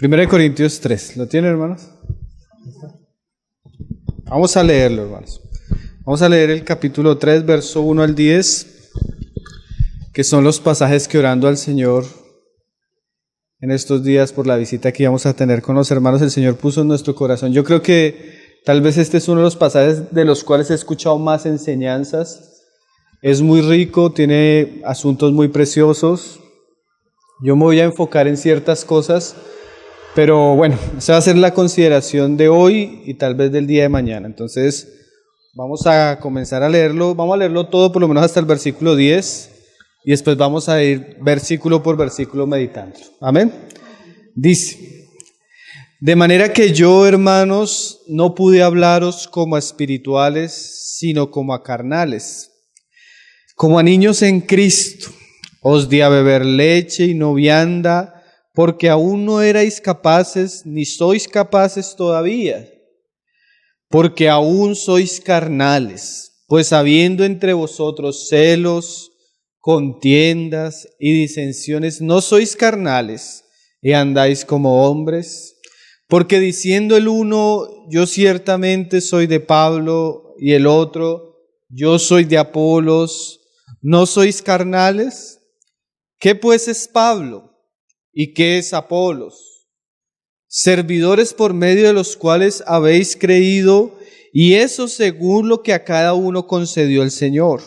1 Corintios 3, ¿lo tienen, hermanos? Vamos a leerlo, hermanos. Vamos a leer el capítulo 3, verso 1 al 10, que son los pasajes que orando al Señor en estos días por la visita que íbamos a tener con los hermanos, el Señor puso en nuestro corazón. Yo creo que tal vez este es uno de los pasajes de los cuales he escuchado más enseñanzas. Es muy rico, tiene asuntos muy preciosos. Yo me voy a enfocar en ciertas cosas, pero bueno, esa va a ser la consideración de hoy y tal vez del día de mañana. Entonces, vamos a comenzar a leerlo. Vamos a leerlo todo, por lo menos hasta el versículo 10, y después vamos a ir versículo por versículo meditando. Amén. Dice: de manera que yo, hermanos, no pude hablaros como a espirituales, sino como a carnales, como a niños en Cristo. Os di a beber leche y no vianda, porque aún no erais capaces, ni sois capaces todavía, porque aún sois carnales. Pues habiendo entre vosotros celos, contiendas y disensiones, no sois carnales y andáis como hombres. Porque diciendo el uno, yo ciertamente soy de Pablo, y el otro, yo soy de Apolos, ¿no sois carnales? ¿Qué pues es Pablo? ¿Y qué es Apolos? Servidores por medio de los cuales habéis creído, y eso según lo que a cada uno concedió el Señor.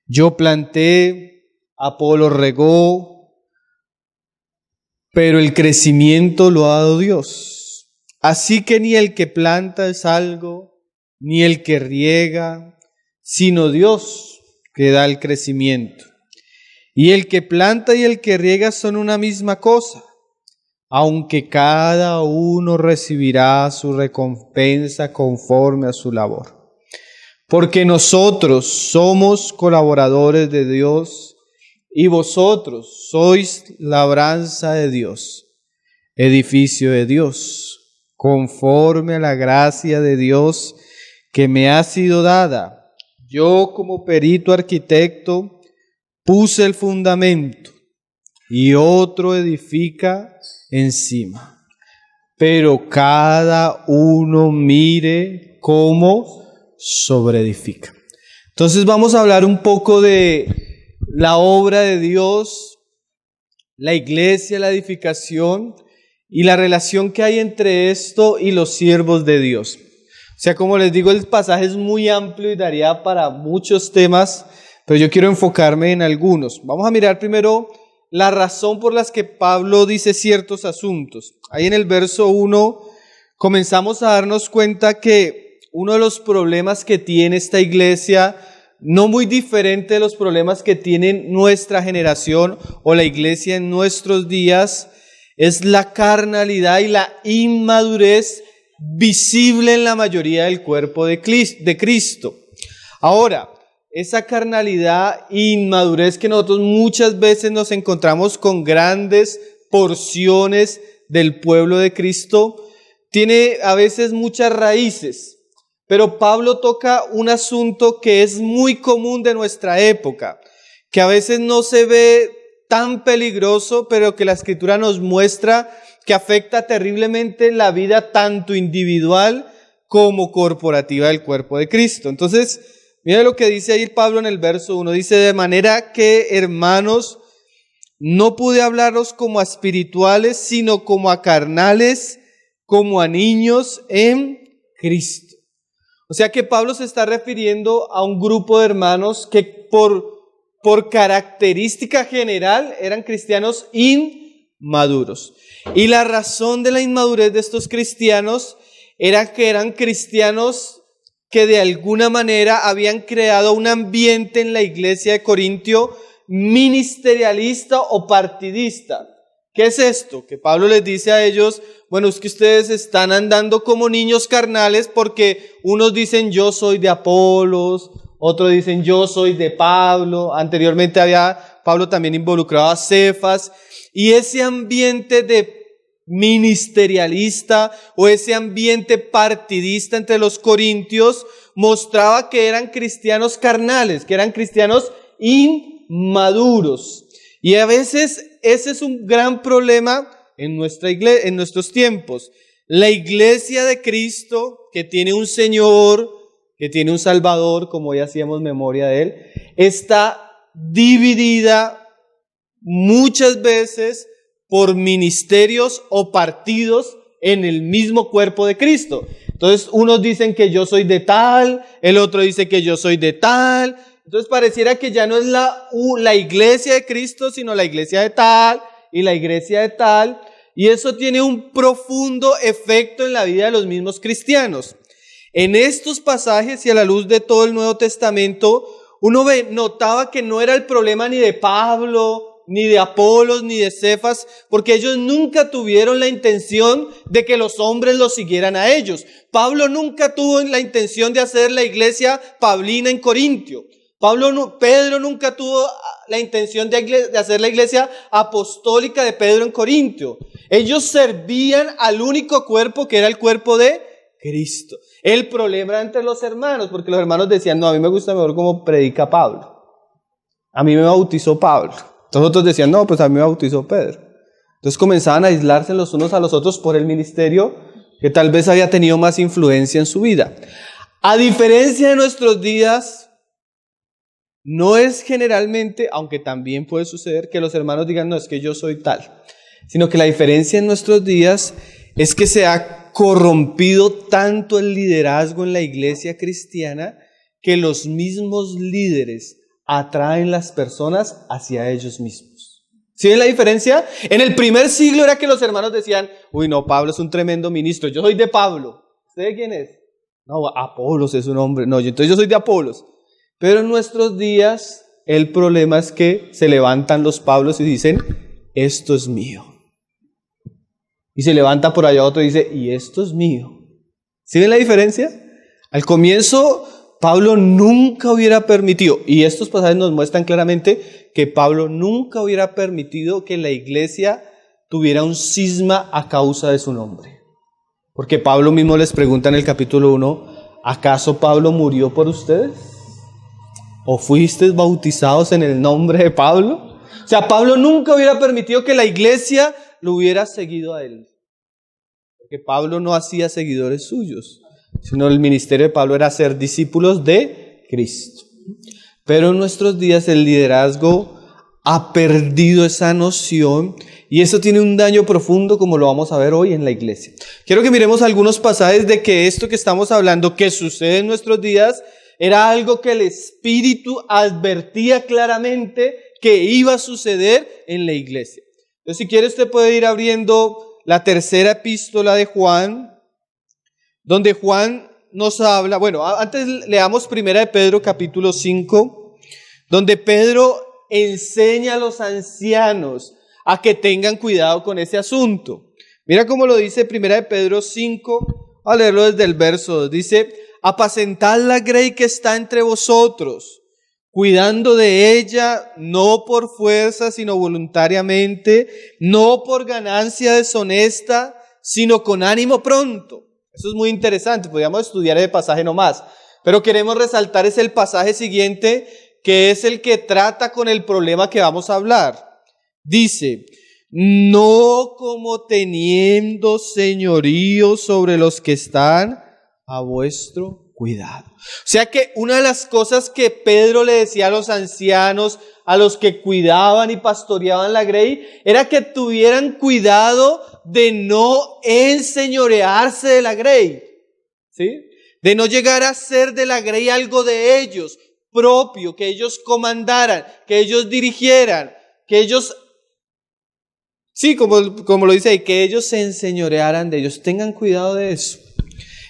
Yo planté, Apolos regó, pero el crecimiento lo ha dado Dios. Así que ni el que planta es algo, ni el que riega, sino Dios que da el crecimiento. Y el que planta y el que riega son una misma cosa, aunque cada uno recibirá su recompensa conforme a su labor. Porque nosotros somos colaboradores de Dios, y vosotros sois labranza de Dios, edificio de Dios, conforme a la gracia de Dios que me ha sido dada. Yo, como perito arquitecto, puse el fundamento, y otro edifica encima. Pero cada uno mire cómo sobreedifica. Entonces vamos a hablar un poco de la obra de Dios, la iglesia, la edificación y la relación que hay entre esto y los siervos de Dios. O sea, como les digo, el pasaje es muy amplio y daría para muchos temas, pero yo quiero enfocarme en algunos. Vamos a mirar primero la razón por la que Pablo dice ciertos asuntos. Ahí en el verso 1 comenzamos a darnos cuenta que uno de los problemas que tiene esta iglesia, no muy diferente de los problemas que tiene nuestra generación o la iglesia en nuestros días, es la carnalidad y la inmadurez visible en la mayoría del cuerpo de Cristo. Ahora, esa carnalidad e inmadurez que nosotros muchas veces nos encontramos con grandes porciones del pueblo de Cristo, tiene a veces muchas raíces. Pero Pablo toca un asunto que es muy común de nuestra época, que a veces no se ve tan peligroso, pero que la Escritura nos muestra que afecta terriblemente la vida tanto individual como corporativa del cuerpo de Cristo. Entonces, mira lo que dice ahí Pablo en el verso 1. Dice: de manera que, hermanos, no pude hablaros como a espirituales, sino como a carnales, como a niños en Cristo. O sea que Pablo se está refiriendo a un grupo de hermanos que por característica general eran cristianos inmaduros. Y la razón de la inmadurez de estos cristianos era que eran cristianos que de alguna manera habían creado un ambiente en la iglesia de Corintio ministerialista o partidista. ¿Qué es esto? Que Pablo les dice a ellos: bueno, es que ustedes están andando como niños carnales, porque unos dicen yo soy de Apolos, otros dicen yo soy de Pablo. Anteriormente Pablo también involucraba a Cefas, y ese ambiente de ministerialista o ese ambiente partidista entre los corintios mostraba que eran cristianos carnales, que eran cristianos inmaduros. Y a veces ese es un gran problema en nuestros tiempos. La iglesia de Cristo, que tiene un Señor, que tiene un Salvador, como hoy hacíamos memoria de Él, está dividida muchas veces por ministerios o partidos en el mismo cuerpo de Cristo. Entonces, unos dicen que yo soy de tal, el otro dice que yo soy de tal. Entonces, pareciera que ya no es la iglesia de Cristo, sino la iglesia de tal y la iglesia de tal. Y eso tiene un profundo efecto en la vida de los mismos cristianos. En estos pasajes y a la luz de todo el Nuevo Testamento, uno notaba que no era el problema ni de Pablo, ni de Apolos, ni de Cefas, porque ellos nunca tuvieron la intención de que los hombres los siguieran a ellos. Pablo nunca tuvo la intención de hacer la iglesia paulina en Corintio. Pedro nunca tuvo la intención de hacer la iglesia apostólica de Pedro en Corintio. Ellos servían al único cuerpo que era el cuerpo de Cristo. El problema era entre los hermanos, porque los hermanos decían, no, a mí me gusta mejor cómo predica Pablo. A mí me bautizó Pablo. Entonces otros decían, no, pues a mí me bautizó Pedro. Entonces comenzaban a aislarse los unos a los otros por el ministerio que tal vez había tenido más influencia en su vida. A diferencia de nuestros días, no es generalmente, aunque también puede suceder, que los hermanos digan, no, es que yo soy tal. Sino que la diferencia en nuestros días es que se ha corrompido tanto el liderazgo en la iglesia cristiana que los mismos líderes atraen las personas hacia ellos mismos. ¿Sí ven la diferencia? En el primer siglo era que los hermanos decían, uy no, Pablo es un tremendo ministro, yo soy de Pablo. ¿Usted de quién es? No, Apolos es un hombre. No, entonces yo soy de Apolos. Pero en nuestros días el problema es que se levantan los Pablos y dicen, esto es mío. Y se levanta por allá otro y dice, y esto es mío. ¿Sí ven la diferencia? Al comienzo Pablo nunca hubiera permitido, y estos pasajes nos muestran claramente que Pablo nunca hubiera permitido que la iglesia tuviera un cisma a causa de su nombre. Porque Pablo mismo les pregunta en el capítulo 1, ¿acaso Pablo murió por ustedes? ¿O fuisteis bautizados en el nombre de Pablo? O sea, Pablo nunca hubiera permitido que la iglesia lo hubiera seguido a él. Porque Pablo no hacía seguidores suyos, sino el ministerio de Pablo era ser discípulos de Cristo. Pero en nuestros días el liderazgo ha perdido esa noción y eso tiene un daño profundo, como lo vamos a ver hoy en la iglesia. Quiero que miremos algunos pasajes de que esto que estamos hablando, que sucede en nuestros días, era algo que el Espíritu advertía claramente que iba a suceder en la iglesia. Entonces, si quiere, usted puede ir abriendo la tercera epístola de Juan, donde Juan nos habla, bueno, antes leamos primera de Pedro capítulo 5, donde Pedro enseña a los ancianos a que tengan cuidado con ese asunto. Mira cómo lo dice primera de Pedro 5, a leerlo desde el verso 2, dice, apacentad la grey que está entre vosotros, cuidando de ella, no por fuerza, sino voluntariamente, no por ganancia deshonesta, sino con ánimo pronto. Eso es muy interesante, podríamos estudiar ese pasaje nomás, pero queremos resaltar es el pasaje siguiente, que es el que trata con el problema que vamos a hablar. Dice, no como teniendo señorío sobre los que están a vuestro cuidado. O sea que una de las cosas que Pedro le decía a los ancianos, a los que cuidaban y pastoreaban la grey, era que tuvieran cuidado de no enseñorearse de la grey, ¿sí? De no llegar a ser de la grey algo de ellos, propio, que ellos comandaran, que ellos dirigieran, que ellos, sí, como lo dice ahí, que ellos se enseñorearan de ellos. Tengan cuidado de eso.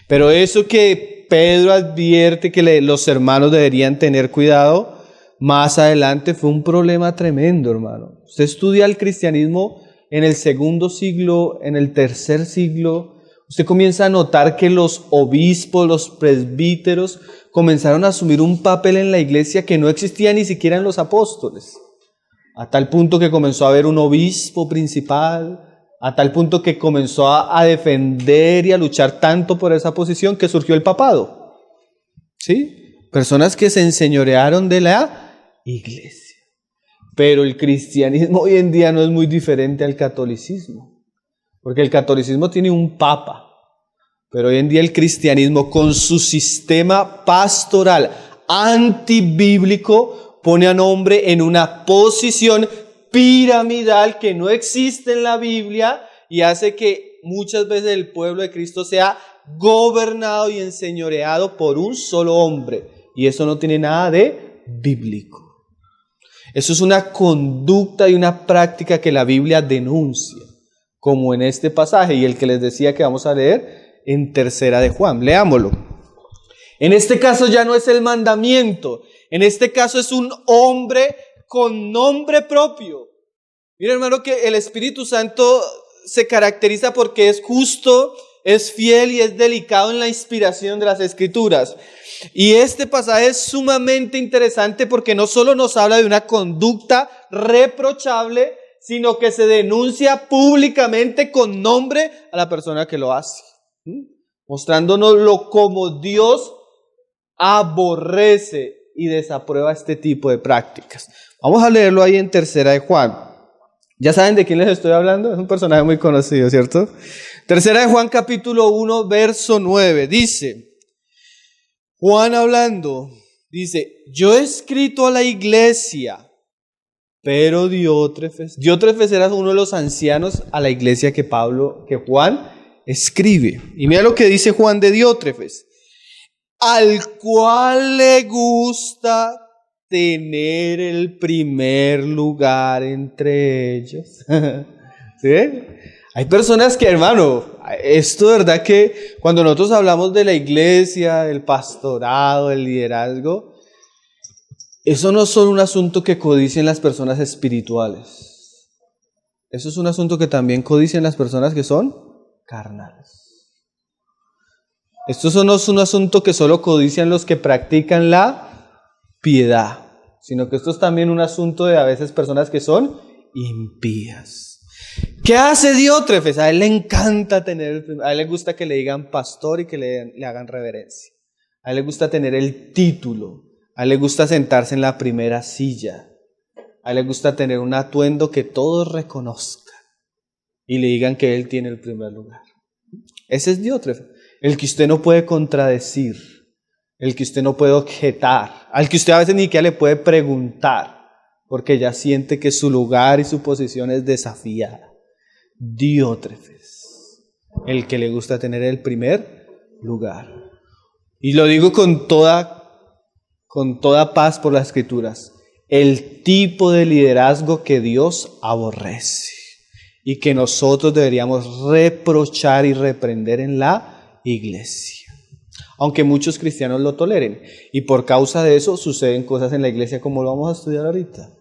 Pero eso que Pedro advierte que los hermanos deberían tener cuidado, más adelante fue un problema tremendo, hermano. Usted estudia el cristianismo en el segundo siglo, en el tercer siglo, usted comienza a notar que los obispos, los presbíteros, comenzaron a asumir un papel en la iglesia que no existía ni siquiera en los apóstoles. A tal punto que comenzó a haber un obispo principal, a tal punto que comenzó a defender y a luchar tanto por esa posición que surgió el papado. ¿Sí? Personas que se enseñorearon de la iglesia. Pero el cristianismo hoy en día no es muy diferente al catolicismo. Porque el catolicismo tiene un papa, pero hoy en día el cristianismo, con su sistema pastoral antibíblico, pone al hombre en una posición piramidal que no existe en la Biblia y hace que muchas veces el pueblo de Cristo sea gobernado y enseñoreado por un solo hombre. Y eso no tiene nada de bíblico. Eso es una conducta y una práctica que la Biblia denuncia, como en este pasaje y el que les decía que vamos a leer en Tercera de Juan. Leámoslo. En este caso ya no es el mandamiento, en este caso es un hombre con nombre propio. Mira, hermano, que el Espíritu Santo se caracteriza porque es justo, es fiel y es delicado en la inspiración de las Escrituras. Y este pasaje es sumamente interesante porque no solo nos habla de una conducta reprochable, sino que se denuncia públicamente con nombre a la persona que lo hace, mostrándonos lo como Dios aborrece y desaprueba este tipo de prácticas. Vamos a leerlo ahí en Tercera de Juan. ¿Ya saben de quién les estoy hablando? Es un personaje muy conocido, ¿cierto? Tercera de Juan capítulo 1, verso 9, dice, Juan hablando, dice, yo he escrito a la iglesia, pero Diótrefes era uno de los ancianos a la iglesia que Juan escribe. Y mira lo que dice Juan de Diótrefes, al cual le gusta tener el primer lugar entre ellos. ¿Sí? Hay personas que, hermano, esto de verdad que cuando nosotros hablamos de la iglesia, del pastorado, del liderazgo, eso no es solo un asunto que codician las personas espirituales. Eso es un asunto que también codician las personas que son carnales. Esto no es un asunto que solo codician los que practican la piedad, sino que esto es también un asunto de a veces personas que son impías. ¿Qué hace Diótrefes? A él le encanta a él le gusta que le digan pastor y que le hagan reverencia. A él le gusta tener el título, a él le gusta sentarse en la primera silla, a él le gusta tener un atuendo que todos reconozcan y le digan que él tiene el primer lugar. Ese es Diótrefes, el que usted no puede contradecir, el que usted no puede objetar, al que usted a veces ni siquiera le puede preguntar, porque ya siente que su lugar y su posición es desafiada. Diótrefes, el que le gusta tener el primer lugar. Y lo digo con toda paz por las Escrituras, el tipo de liderazgo que Dios aborrece y que nosotros deberíamos reprochar y reprender en la iglesia. Aunque muchos cristianos lo toleren. Y por causa de eso suceden cosas en la iglesia como lo vamos a estudiar ahorita.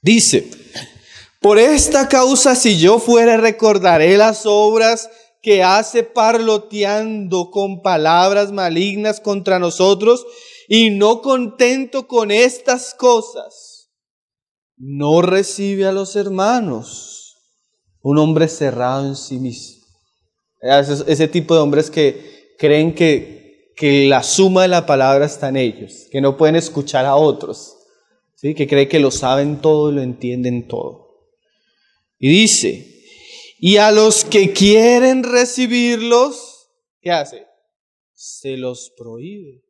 Dice, por esta causa si yo fuere recordaré las obras que hace parloteando con palabras malignas contra nosotros y no contento con estas cosas, no recibe a los hermanos, un hombre cerrado en sí mismo. Ese tipo de hombres que creen que la suma de la palabra está en ellos, que no pueden escuchar a otros, ¿sí? Que creen que lo saben todo y lo entienden todo. Y dice, y a los que quieren recibirlos, ¿qué hace? Se los prohíbe.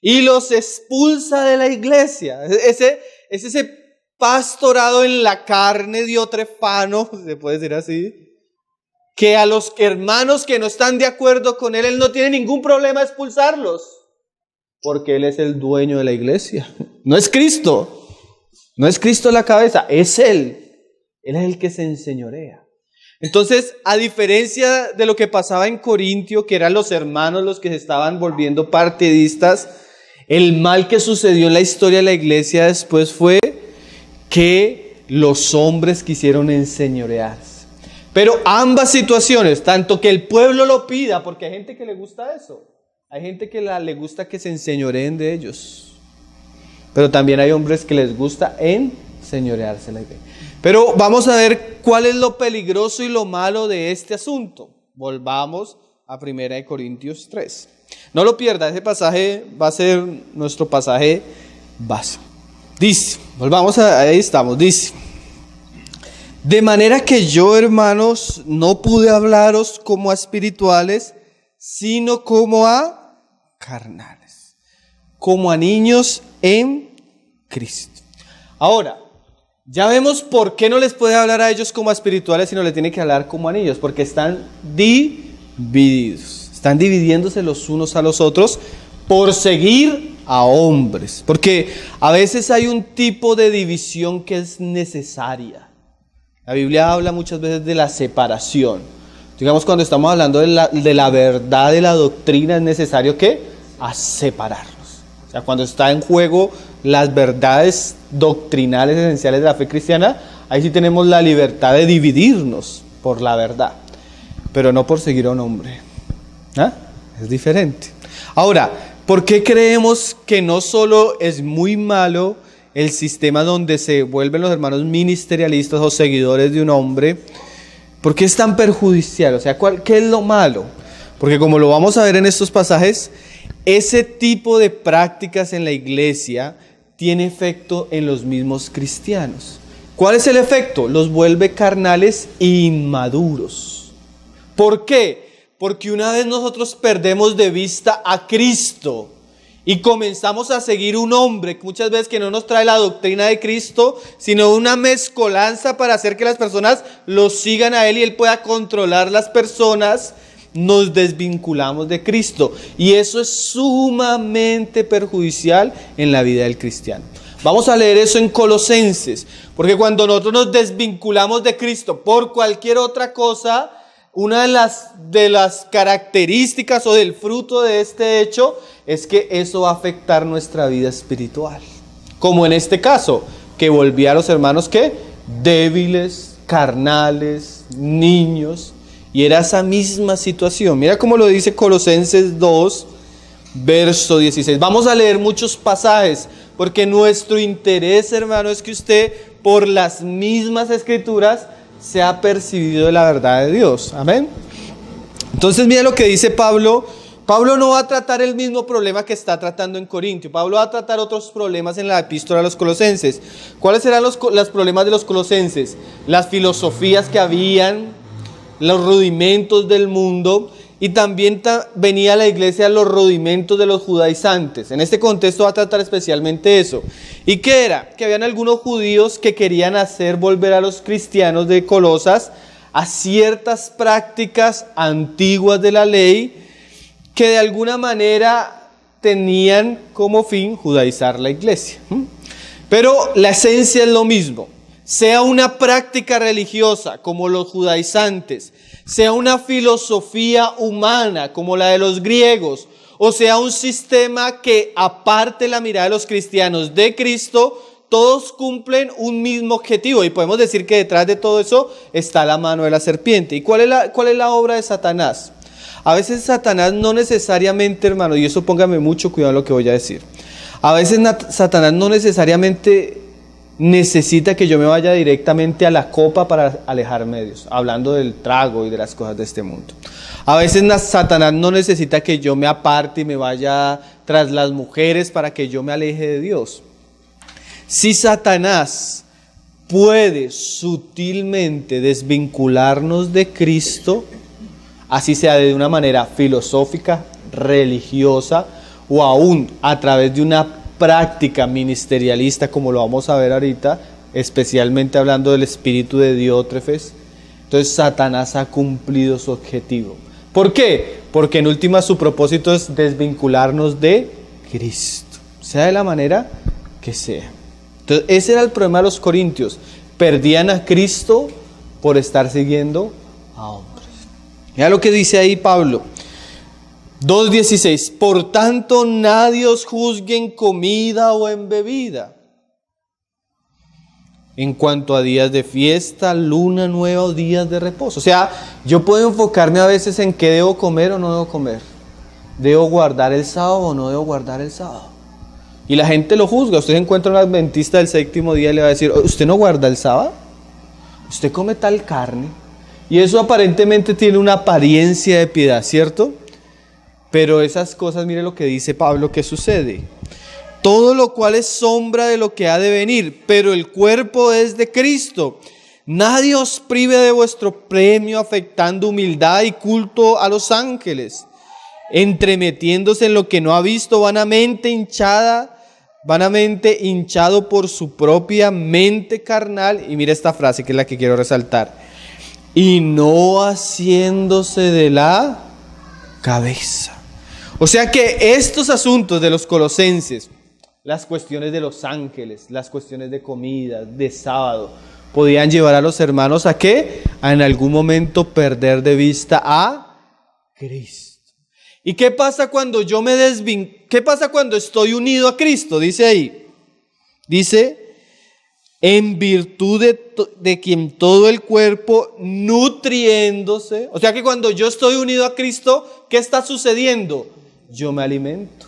Y los expulsa de la iglesia. Es ese pastorado en la carne diotrefano, se puede decir así, que a los hermanos que no están de acuerdo con él no tiene ningún problema expulsarlos, porque él es el dueño de la iglesia. No es Cristo, no es Cristo la cabeza, es él. Él es el que se enseñorea. Entonces, a diferencia de lo que pasaba en Corintio, que eran los hermanos los que se estaban volviendo partidistas, el mal que sucedió en la historia de la iglesia después fue que los hombres quisieron enseñorearse. Pero ambas situaciones, tanto que el pueblo lo pida, porque hay gente que le gusta eso, hay gente que le gusta que se enseñoreen de ellos, pero también hay hombres que les gusta enseñorearse la iglesia. Pero vamos a ver cuál es lo peligroso y lo malo de este asunto. Volvamos a 1 Corintios 3. No lo pierda, ese pasaje va a ser nuestro pasaje base. Dice, ahí estamos, dice, De manera que yo, hermanos, no pude hablaros como a espirituales, sino como a carnales, como a niños en Cristo. Ahora, ya vemos por qué no les puede hablar a ellos como a espirituales, sino les tiene que hablar como a niños, porque están divididos, están dividiéndose los unos a los otros por seguir a hombres, porque a veces hay un tipo de división que es necesaria. La Biblia habla muchas veces de la separación. Digamos, cuando estamos hablando de la verdad de la doctrina, es necesario que separarnos. O sea, cuando está en juego las verdades doctrinales esenciales de la fe cristiana, ahí sí tenemos la libertad de dividirnos por la verdad, pero no por seguir a un hombre. Es diferente. Ahora, ¿por qué creemos que no solo es muy malo el sistema donde se vuelven los hermanos ministerialistas o seguidores de un hombre? ¿Por qué es tan perjudicial? O sea, ¿qué es lo malo? Porque como lo vamos a ver en estos pasajes, ese tipo de prácticas en la iglesia tiene efecto en los mismos cristianos. ¿Cuál es el efecto? Los vuelve carnales e inmaduros. ¿Por qué? Porque una vez nosotros perdemos de vista a Cristo y comenzamos a seguir un hombre, muchas veces que no nos trae la doctrina de Cristo, sino una mezcolanza para hacer que las personas lo sigan a Él y Él pueda controlar las personas, nos desvinculamos de Cristo. Y eso es sumamente perjudicial en la vida del cristiano. Vamos a leer eso en Colosenses, porque cuando nosotros nos desvinculamos de Cristo por cualquier otra cosa, una de las características o del fruto de este hecho es que eso va a afectar nuestra vida espiritual. Como en este caso, que volvía a los hermanos ¿qué? Débiles, carnales, niños. Y era esa misma situación. Mira cómo lo dice Colosenses 2, verso 16. Vamos a leer muchos pasajes, porque nuestro interés, hermano, es que usted, por las mismas escrituras, se ha percibido de la verdad de Dios. Amén. Entonces mira lo que dice Pablo. Pablo no va a tratar el mismo problema que está tratando en Corintio. Pablo va a tratar otros problemas en la epístola a los colosenses. ¿Cuáles eran los problemas de los colosenses? Las filosofías que habían, los rudimentos del mundo, y también venía a la iglesia los rudimentos de los judaizantes. En este contexto va a tratar especialmente eso. ¿Y qué era? Que habían algunos judíos que querían hacer volver a los cristianos de Colosas a ciertas prácticas antiguas de la ley que de alguna manera tenían como fin judaizar la iglesia. Pero la esencia es lo mismo. Sea una práctica religiosa como los judaizantes, sea una filosofía humana como la de los griegos, o sea un sistema que aparte la mirada de los cristianos de Cristo, todos cumplen un mismo objetivo. Y podemos decir que detrás de todo eso está la mano de la serpiente. ¿Y cuál es la obra de Satanás? A veces Satanás no necesariamente, hermano, y eso póngame mucho cuidado en lo que voy a decir. A veces Satanás no necesariamente necesita que yo me vaya directamente a la copa para alejarme de Dios, hablando del trago y de las cosas de este mundo. A veces Satanás no necesita que yo me aparte y me vaya tras las mujeres para que yo me aleje de Dios. Si Satanás puede sutilmente desvincularnos de Cristo, así sea de una manera filosófica, religiosa, o aún a través de una práctica ministerialista, como lo vamos a ver ahorita, especialmente hablando del espíritu de Diótrefes, entonces Satanás ha cumplido su objetivo. ¿Por qué? Porque en última su propósito es desvincularnos de Cristo, sea de la manera que sea. Entonces ese era el problema de los corintios, perdían a Cristo por estar siguiendo a hombres. Mira lo que dice ahí Pablo, 2:16, por tanto nadie os juzgue en comida o en bebida, en cuanto a días de fiesta, luna nueva o días de reposo. O sea, yo puedo enfocarme a veces en qué debo comer o no debo comer. ¿Debo guardar el sábado o no debo guardar el sábado? Y la gente lo juzga. Usted encuentra un adventista del séptimo día y le va a decir, ¿usted no guarda el sábado? ¿Usted come tal carne? Y eso aparentemente tiene una apariencia de piedad, ¿cierto? Pero esas cosas, mire lo que dice Pablo que sucede. Todo lo cual es sombra de lo que ha de venir, pero el cuerpo es de Cristo. Nadie os prive de vuestro premio afectando humildad y culto a los ángeles, entremetiéndose en lo que no ha visto, vanamente hinchado por su propia mente carnal. Y mira esta frase que es la que quiero resaltar. Y no haciéndose de la cabeza. O sea que estos asuntos de los colosenses, las cuestiones de los ángeles, las cuestiones de comida, de sábado, podían llevar a los hermanos ¿a qué? A en algún momento perder de vista a Cristo. ¿Y qué pasa cuando yo me qué pasa cuando estoy unido a Cristo? Dice ahí. Dice, en virtud de quien todo el cuerpo nutriéndose. O sea que cuando yo estoy unido a Cristo, ¿qué está sucediendo? Yo me alimento.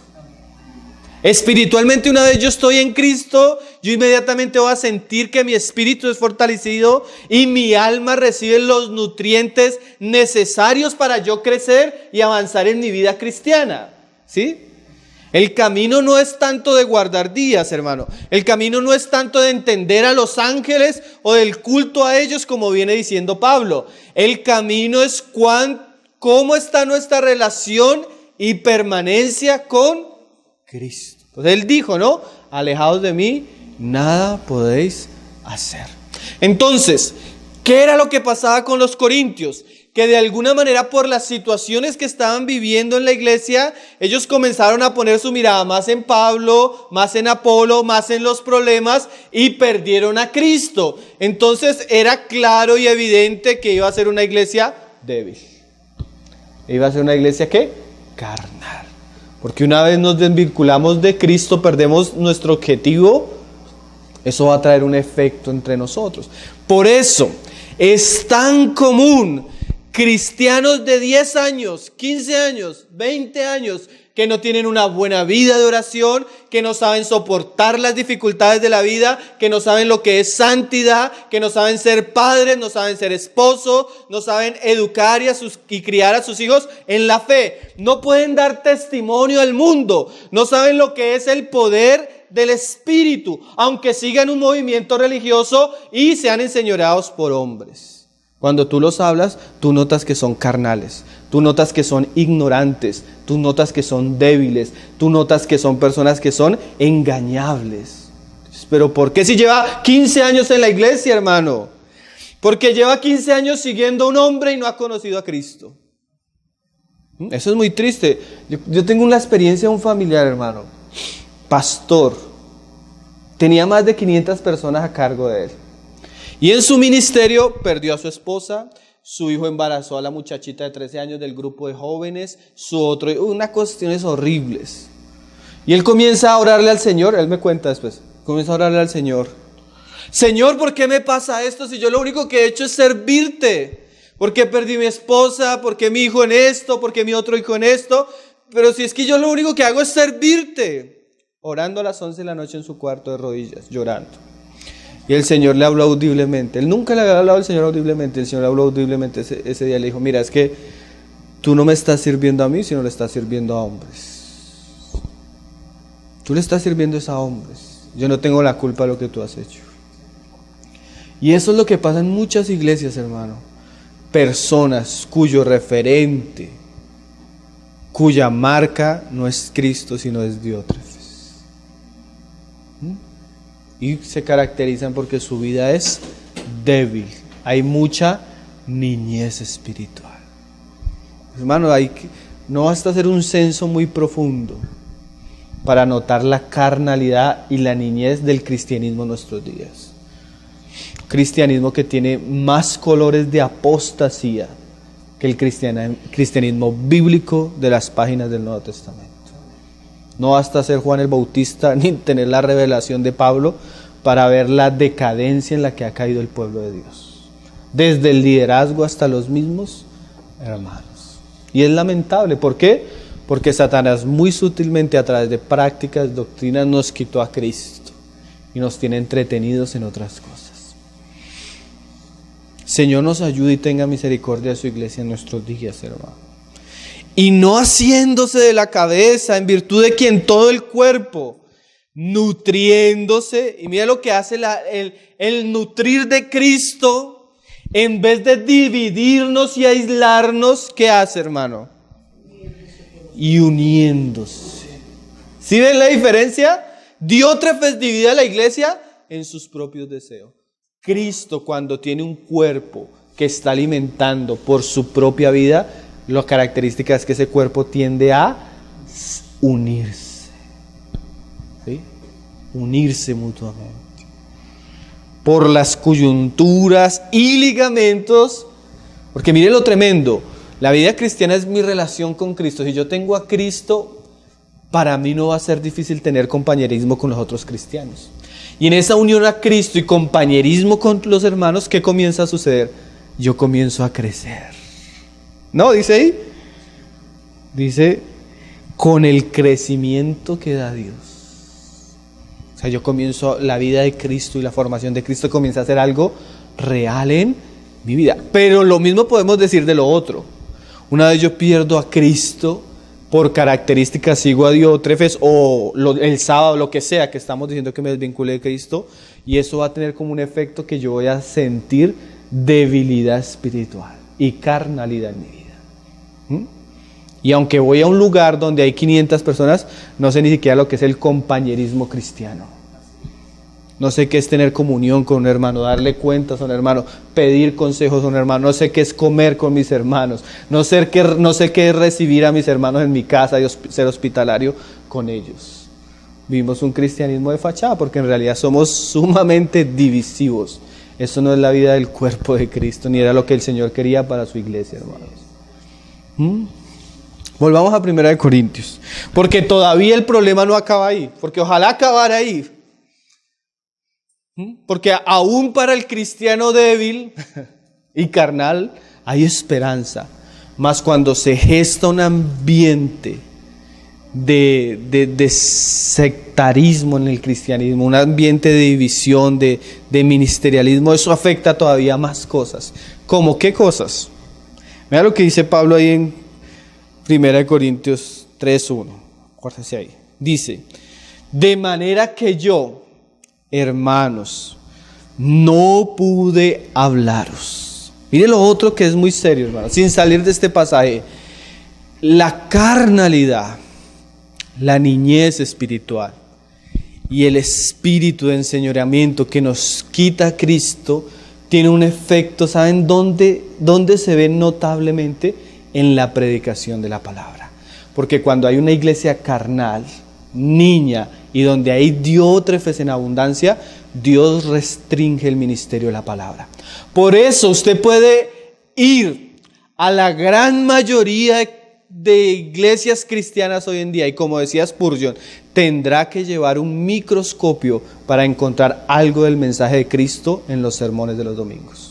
Espiritualmente, una vez yo estoy en Cristo, yo inmediatamente voy a sentir que mi espíritu es fortalecido y mi alma recibe los nutrientes necesarios para yo crecer y avanzar en mi vida cristiana. ¿Sí? El camino no es tanto de guardar días, hermano. El camino no es tanto de entender a los ángeles o del culto a ellos, como viene diciendo Pablo. El camino es cómo está nuestra relación y permanencia con Cristo. Entonces él dijo, ¿no? Alejados de mí, nada podéis hacer. Entonces, ¿qué era lo que pasaba con los corintios? Que de alguna manera por las situaciones que estaban viviendo en la iglesia, ellos comenzaron a poner su mirada más en Pablo, más en Apolo, más en los problemas y perdieron a Cristo. Entonces era claro y evidente que iba a ser una iglesia débil. Iba a ser una iglesia ¿qué? Carnal. Porque una vez nos desvinculamos de Cristo, perdemos nuestro objetivo, eso va a traer un efecto entre nosotros. Por eso es tan común cristianos de 10 años, 15 años, 20 años, que no tienen una buena vida de oración, que no saben soportar las dificultades de la vida, que no saben lo que es santidad, que no saben ser padres, no saben ser esposos, no saben educar y criar a sus hijos en la fe. No pueden dar testimonio al mundo, no saben lo que es el poder del Espíritu, aunque sigan un movimiento religioso y sean enseñoreados por hombres. Cuando tú los hablas, tú notas que son carnales, tú notas que son ignorantes, tú notas que son débiles, tú notas que son personas que son engañables. Pero ¿por qué si lleva 15 años en la iglesia, hermano? Porque lleva 15 años siguiendo a un hombre y no ha conocido a Cristo. Eso es muy triste. Yo tengo una experiencia de un familiar, hermano, pastor, tenía más de 500 personas a cargo de él. Y en su ministerio perdió a su esposa, su hijo embarazó a la muchachita de 13 años del grupo de jóvenes, unas cuestiones horribles. Y él comienza a orarle al Señor, él me cuenta después, comienza a orarle al Señor. Señor, ¿por qué me pasa esto si yo lo único que he hecho es servirte? ¿Por qué perdí mi esposa? ¿Por qué mi hijo en esto? ¿Por qué mi otro hijo en esto? Pero si es que yo lo único que hago es servirte. Orando a las 11 de la noche en su cuarto de rodillas, llorando. Y el Señor le habló audiblemente. Él nunca le había hablado al Señor audiblemente. El Señor le habló audiblemente ese día. Le dijo, mira, es que tú no me estás sirviendo a mí, sino le estás sirviendo a hombres. Tú le estás sirviendo a hombres. Yo no tengo la culpa de lo que tú has hecho. Y eso es lo que pasa en muchas iglesias, hermano. Personas cuyo referente, cuya marca no es Cristo, sino es Diótrefes. Y se caracterizan porque su vida es débil. Hay mucha niñez espiritual. Hermano, no basta hacer un censo muy profundo para notar la carnalidad y la niñez del cristianismo en nuestros días. Cristianismo que tiene más colores de apostasía que el cristianismo bíblico de las páginas del Nuevo Testamento. No basta ser Juan el Bautista ni tener la revelación de Pablo para ver la decadencia en la que ha caído el pueblo de Dios. Desde el liderazgo hasta los mismos hermanos. Y es lamentable. ¿Por qué? Porque Satanás muy sutilmente a través de prácticas, doctrinas nos quitó a Cristo y nos tiene entretenidos en otras cosas. Señor nos ayude y tenga misericordia de su iglesia en nuestros días, hermano. Y no haciéndose de la cabeza, en virtud de quien todo el cuerpo, nutriéndose. Y mira lo que hace el nutrir de Cristo, en vez de dividirnos y aislarnos, ¿qué hace, hermano? Y uniéndose. ¿Sí ven la diferencia? Diótrefes divide a la iglesia en sus propios deseos. Cristo, cuando tiene un cuerpo que está alimentando por su propia vida, la característica es que ese cuerpo tiende a unirse. ¿Sí? Unirse mutuamente. Por las coyunturas y ligamentos. Porque mire lo tremendo. La vida cristiana es mi relación con Cristo. Si yo tengo a Cristo, para mí no va a ser difícil tener compañerismo con los otros cristianos. Y en esa unión a Cristo y compañerismo con los hermanos, ¿qué comienza a suceder? Yo comienzo a crecer. ¿No? Dice ahí. Dice, con el crecimiento que da Dios. O sea, yo comienzo, la vida de Cristo y la formación de Cristo comienza a ser algo real en mi vida. Pero lo mismo podemos decir de lo otro. Una vez yo pierdo a Cristo, por características sigo a Diótrefes o el sábado, lo que sea, que estamos diciendo que me desvincule de Cristo, y eso va a tener como un efecto que yo voy a sentir debilidad espiritual y carnalidad en mi vida. Y aunque voy a un lugar donde hay 500 personas, no sé ni siquiera lo que es el compañerismo cristiano. No sé qué es tener comunión con un hermano, darle cuentas a un hermano, pedir consejos a un hermano. No sé qué es comer con mis hermanos. No sé qué es recibir a mis hermanos en mi casa y ser hospitalario con ellos. Vivimos un cristianismo de fachada porque en realidad somos sumamente divisivos. Eso no es la vida del cuerpo de Cristo, ni era lo que el Señor quería para su iglesia, hermanos. Volvamos a 1 Corintios. Porque todavía el problema no acaba ahí. Porque ojalá acabara ahí. Porque aún para el cristiano débil y carnal hay esperanza. Mas cuando se gesta un ambiente de sectarismo en el cristianismo, un ambiente de división, de ministerialismo, eso afecta todavía más cosas. ¿Cómo qué cosas? Mira lo que dice Pablo ahí en 1 Corintios 3:1. Acuérdense ahí. Dice, de manera que yo, hermanos, no pude hablaros. Mire lo otro que es muy serio, hermanos, sin salir de este pasaje. La carnalidad, la niñez espiritual y el espíritu de enseñoreamiento que nos quita Cristo tiene un efecto, ¿saben dónde se ve notablemente? En la predicación de la palabra. Porque cuando hay una iglesia carnal, niña, y donde hay diótrefes en abundancia, Dios restringe el ministerio de la palabra. Por eso usted puede ir a la gran mayoría de iglesias cristianas hoy en día, y como decía Spurgeon, tendrá que llevar un microscopio para encontrar algo del mensaje de Cristo en los sermones de los domingos.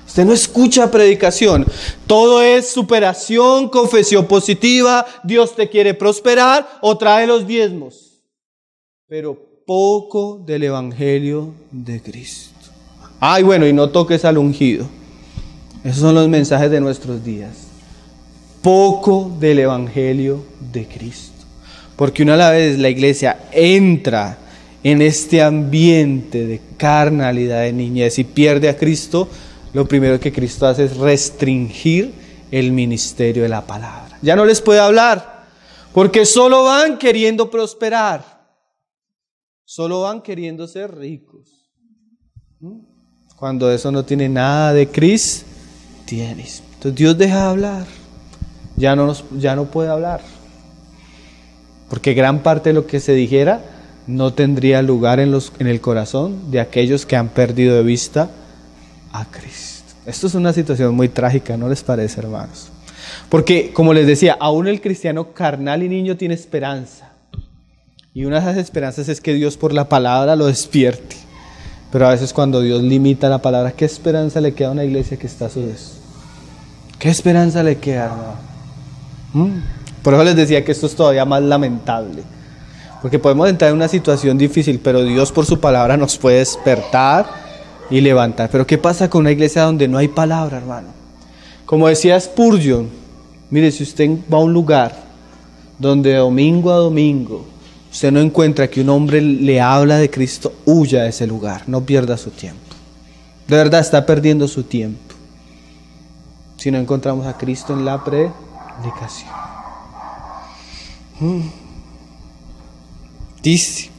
Usted no escucha predicación, todo es superación, confesión positiva, Dios te quiere prosperar o trae los diezmos, pero poco del evangelio de Cristo. Ay, bueno, y no toques al ungido. Esos son los mensajes de nuestros días. Poco del evangelio de Cristo. Porque una vez la iglesia entra en este ambiente de carnalidad, de niñez, y pierde a Cristo, lo primero que Cristo hace es restringir el ministerio de la palabra. Ya no les puede hablar, porque solo van queriendo prosperar, solo van queriendo ser ricos, cuando eso no tiene nada de cristianismo. Entonces Dios deja de hablar, ya no puede hablar, porque gran parte de lo que se dijera no tendría lugar en el corazón de aquellos que han perdido de vista a Cristo. Esto es una situación muy trágica, ¿no les parece, hermanos? Porque, como les decía, aún el cristiano carnal y niño tiene esperanza. Y una de esas esperanzas es que Dios por la palabra lo despierte. Pero a veces cuando Dios limita la palabra, ¿qué esperanza le queda a una iglesia que está a su vez? ¿Qué esperanza le queda, hermano? Por eso les decía que esto es todavía más lamentable. Porque podemos entrar en una situación difícil, pero Dios por su palabra nos puede despertar y levantar. Pero ¿qué pasa con una iglesia donde no hay palabra, hermano? Como decía Spurgeon, mire, si usted va a un lugar donde domingo a domingo usted no encuentra que un hombre le habla de Cristo, huya de ese lugar, no pierda su tiempo. De verdad está perdiendo su tiempo si no encontramos a Cristo en la predicación. Dice: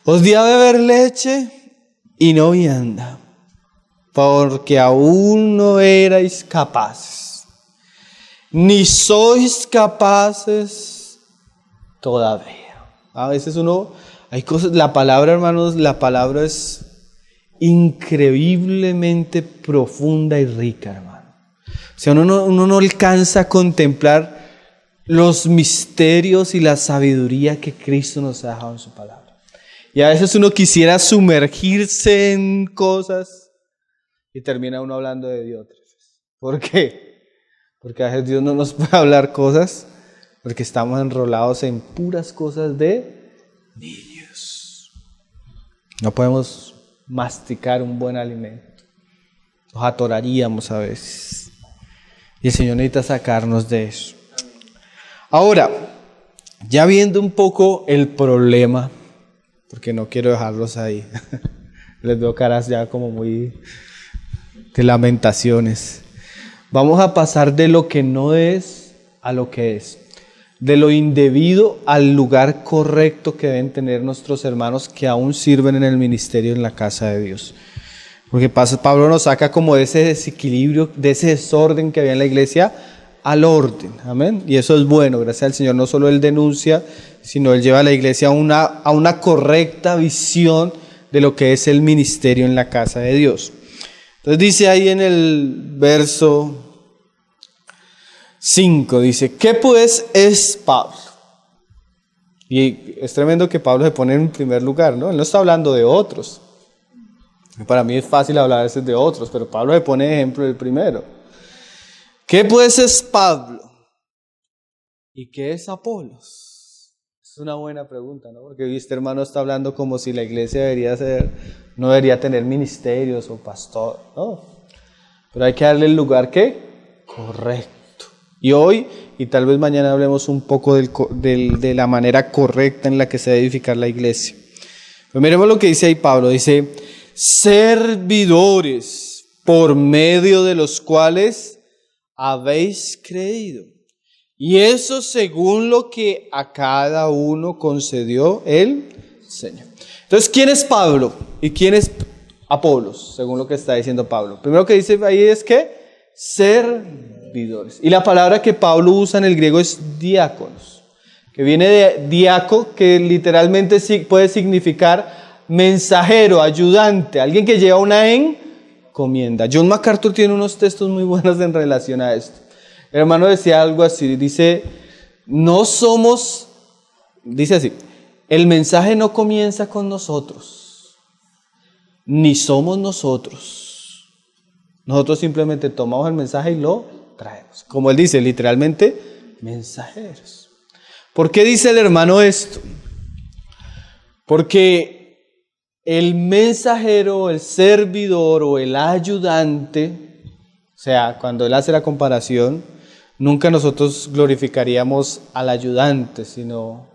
os di a beber leche y no vianda, porque aún no erais capaces, ni sois capaces todavía. A veces hay cosas, la palabra, hermanos, la palabra es increíblemente profunda y rica, hermano. O sea, uno no alcanza a contemplar los misterios y la sabiduría que Cristo nos ha dejado en su palabra. Y a veces uno quisiera sumergirse en cosas y termina uno hablando de diótrefes. ¿Por qué? Porque a veces Dios no nos puede hablar cosas porque estamos enrolados en puras cosas de niños. No podemos masticar un buen alimento. Nos atoraríamos a veces. Y el Señor necesita sacarnos de eso. Ahora, ya viendo un poco el problema, porque no quiero dejarlos ahí. Les veo caras ya como muy de lamentaciones. Vamos a pasar de lo que no es a lo que es. De lo indebido al lugar correcto que deben tener nuestros hermanos que aún sirven en el ministerio en la casa de Dios. Porque Pablo nos saca como de ese desequilibrio, de ese desorden que había en la iglesia, al orden. Amén. Y eso es bueno, gracias al Señor. No solo Él denuncia, sino Él lleva a la iglesia a una correcta visión de lo que es el ministerio en la casa de Dios. Entonces dice ahí en el verso 5, dice: ¿qué pues es Pablo? Y es tremendo que Pablo se pone en primer lugar, ¿no? Él no está hablando de otros. Para mí es fácil hablar a veces de otros, pero Pablo se pone de ejemplo el primero. ¿Qué pues es Pablo? ¿Y qué es Apolos? Es una buena pregunta, ¿no? Porque este hermano está hablando como si la iglesia no debería tener ministerios o pastor, ¿no? Pero hay que darle el lugar, ¿qué? Correcto. Y hoy, y tal vez mañana hablemos un poco de la manera correcta en la que se debe edificar la iglesia. Pero miremos lo que dice ahí Pablo. Dice: servidores por medio de los cuales habéis creído. Y eso según lo que a cada uno concedió el Señor. Entonces, ¿quién es Pablo? ¿Y quién es Apolos? Según lo que está diciendo Pablo. Primero que dice ahí es que servidores. Y la palabra que Pablo usa en el griego es diáconos, que viene de diaco, que literalmente puede significar mensajero, ayudante, alguien que lleva una encomienda. John MacArthur tiene unos textos muy buenos en relación a esto. El hermano decía algo así, dice así: el mensaje no comienza con nosotros, ni somos nosotros. Nosotros simplemente tomamos el mensaje y lo traemos. Como él dice, literalmente, mensajeros. ¿Por qué dice el hermano esto? Porque el mensajero, el servidor o el ayudante, o sea, cuando él hace la comparación, nunca nosotros glorificaríamos al ayudante, sino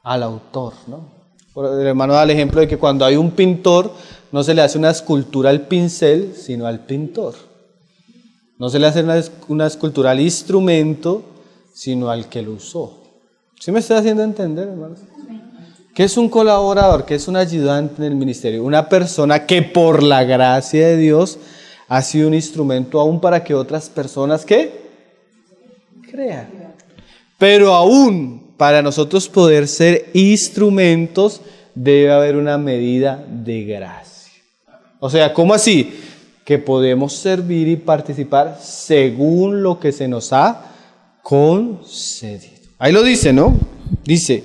al autor, ¿no? El hermano da el ejemplo de que cuando hay un pintor, no se le hace una escultura al pincel, sino al pintor. No se le hace una escultura al instrumento, sino al que lo usó. ¿Sí me está haciendo entender, hermanos? ¿Qué es un colaborador? ¿Qué es un ayudante en el ministerio? Una persona que por la gracia de Dios ha sido un instrumento aún para que otras personas, ¿qué? Crean. Pero aún para nosotros poder ser instrumentos debe haber una medida de gracia. O sea, ¿cómo así? Que podemos servir y participar según lo que se nos ha concedido. Ahí lo dice, ¿no? Dice: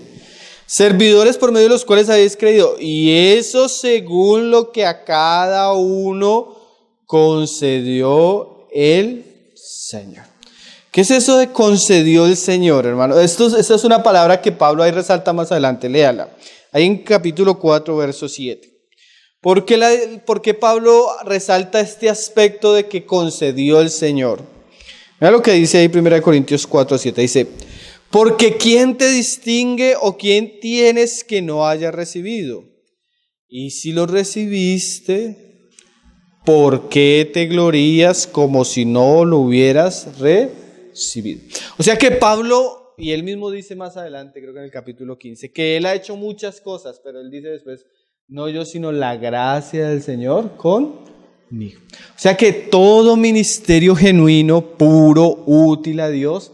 servidores por medio de los cuales habéis creído, y eso según lo que a cada uno concedió el Señor. ¿Qué es eso de concedió el Señor, hermano? Esta es una palabra que Pablo ahí resalta más adelante, léala. Ahí en capítulo 4, verso 7. ¿Por qué Pablo resalta este aspecto de que concedió el Señor? Mira lo que dice ahí 1 Corintios 4, 7. Dice: Porque ¿quién te distingue o quién tienes que no haya recibido? Y si lo recibiste, ¿por qué te glorías como si no lo hubieras recibido? O sea que Pablo, y él mismo dice más adelante, creo que en el capítulo 15, que él ha hecho muchas cosas, pero él dice después, no yo, sino la gracia del Señor conmigo. O sea que todo ministerio genuino, puro, útil a Dios,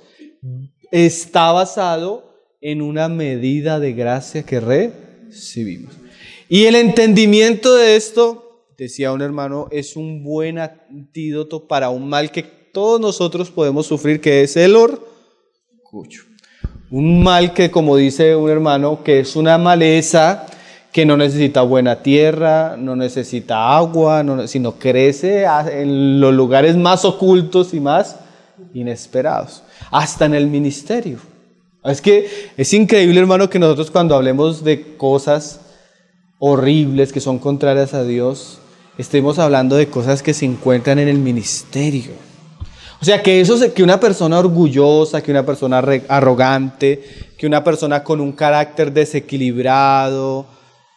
está basado en una medida de gracia que recibimos. Y el entendimiento de esto, decía un hermano, es un buen antídoto para un mal que todos nosotros podemos sufrir, que es el orgullo. Un mal que, como dice un hermano, que es una maleza que no necesita buena tierra, no necesita agua, sino crece en los lugares más ocultos y más inesperados, hasta en el ministerio. Es que es increíble, hermano, que nosotros cuando hablemos de cosas horribles que son contrarias a Dios, estemos hablando de cosas que se encuentran en el ministerio. O sea, que una persona orgullosa, que una persona arrogante, que una persona con un carácter desequilibrado,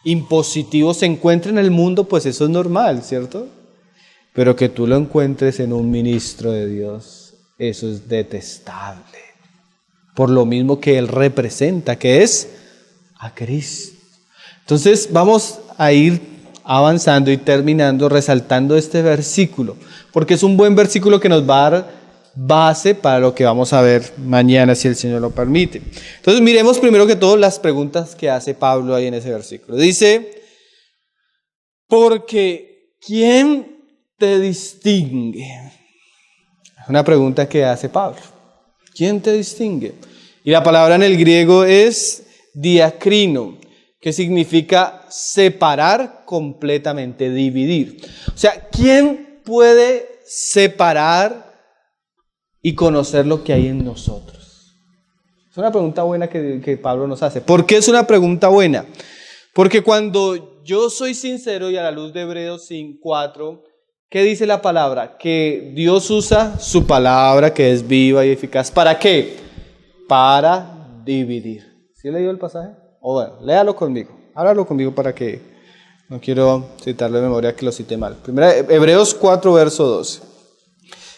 impositivo, se encuentre en el mundo, pues eso es normal, ¿cierto? Pero que tú lo encuentres en un ministro de Dios, eso es detestable. Por lo mismo que él representa, que es a Cristo. Entonces vamos a ir avanzando y terminando resaltando este versículo, porque es un buen versículo que nos va a dar base para lo que vamos a ver mañana, si el Señor lo permite. Entonces miremos primero que todo las preguntas que hace Pablo ahí en ese versículo. Dice, porque ¿quién te distingue? Es una pregunta que hace Pablo. ¿Quién te distingue? Y la palabra en el griego es diacrino, que significa separar completamente, dividir. O sea, ¿quién puede separar y conocer lo que hay en nosotros? Es una pregunta buena que Pablo nos hace. ¿Por qué es una pregunta buena? Porque cuando yo soy sincero y a la luz de Hebreos 5:4, ¿qué dice la palabra? Que Dios usa su palabra, que es viva y eficaz. ¿Para qué? Para dividir. ¿Sí leído el pasaje? O bueno, léalo conmigo. Háblalo conmigo para que no quiero citarlo de memoria que lo cité mal. Primera, Hebreos 4, verso 12.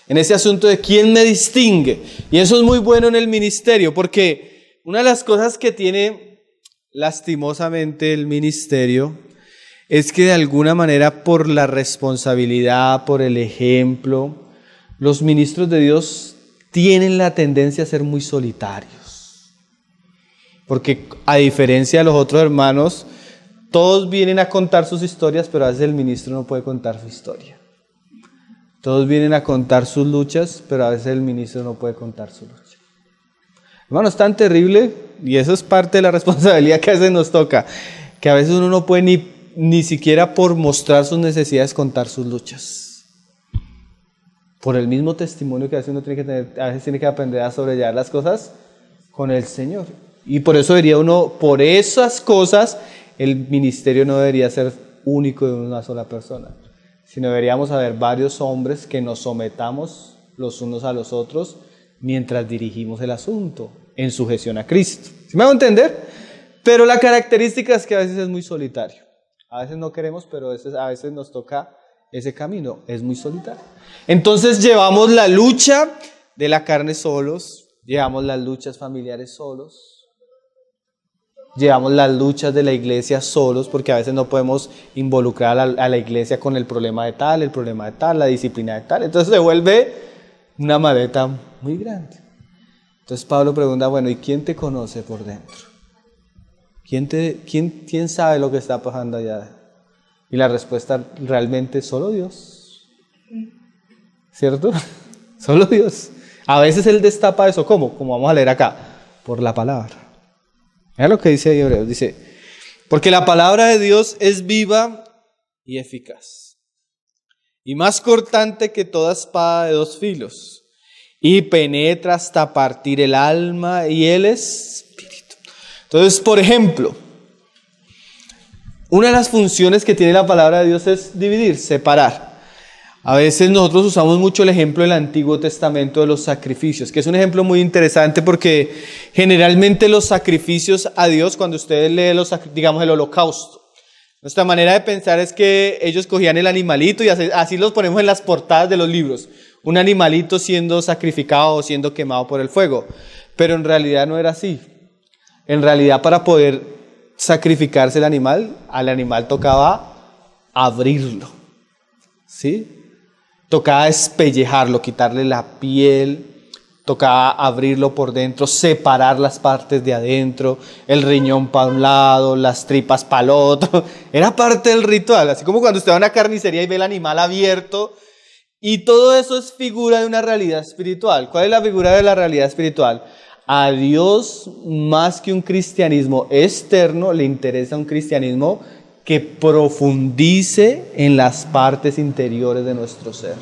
En ese asunto de quién me distingue. Y eso es muy bueno en el ministerio, porque una de las cosas que tiene lastimosamente el ministerio es que de alguna manera, por la responsabilidad, por el ejemplo, los ministros de Dios tienen la tendencia a ser muy solitarios. Porque a diferencia de los otros hermanos, todos vienen a contar sus historias, pero a veces el ministro no puede contar su historia. Todos vienen a contar sus luchas, pero a veces el ministro no puede contar su lucha. Hermano, es tan terrible, y eso es parte de la responsabilidad que a veces nos toca, que a veces uno no puede ni siquiera por mostrar sus necesidades contar sus luchas. Por el mismo testimonio que a veces uno tiene que tener, a veces tiene que aprender a sobrellevar las cosas con el Señor. Y por eso debería uno, por esas cosas, el ministerio no debería ser único de una sola persona, sino deberíamos haber varios hombres que nos sometamos los unos a los otros mientras dirigimos el asunto en sujeción a Cristo. ¿Sí me hago entender? Pero la característica es que a veces es muy solitario. A veces no queremos, pero a veces nos toca ese camino. Es muy solitario. Entonces llevamos la lucha de la carne solos, llevamos las luchas familiares solos, llevamos las luchas de la iglesia solos, porque a veces no podemos involucrar a la iglesia con el problema de tal, la disciplina de tal. Entonces se vuelve una maleta muy grande. Entonces Pablo pregunta, bueno, ¿y quién te conoce por dentro? ¿Quién sabe lo que está pasando allá? Y la respuesta realmente solo Dios. ¿Cierto? Solo Dios. A veces Él destapa eso. ¿Cómo? Como vamos a leer acá. Por la palabra. Mira lo que dice ahí Hebreos. Dice, porque la palabra de Dios es viva y eficaz, y más cortante que toda espada de dos filos, y penetra hasta partir el alma y el espíritu. Entonces, por ejemplo, una de las funciones que tiene la palabra de Dios es dividir, separar. A veces nosotros usamos mucho el ejemplo del Antiguo Testamento de los sacrificios, que es un ejemplo muy interesante porque generalmente los sacrificios a Dios, cuando ustedes leen digamos el holocausto, nuestra manera de pensar es que ellos cogían el animalito y así los ponemos en las portadas de los libros, un animalito siendo sacrificado o siendo quemado por el fuego, pero en realidad no era así. En realidad, para poder sacrificarse al animal tocaba abrirlo, ¿sí? Tocaba despellejarlo, quitarle la piel, tocaba abrirlo por dentro, separar las partes de adentro, el riñón para un lado, las tripas para el otro. Era parte del ritual, así como cuando usted va a una carnicería y ve el animal abierto. Y todo eso es figura de una realidad espiritual. ¿Cuál es la figura de la realidad espiritual? A Dios, más que un cristianismo externo, le interesa un cristianismo que profundice en las partes interiores de nuestro ser.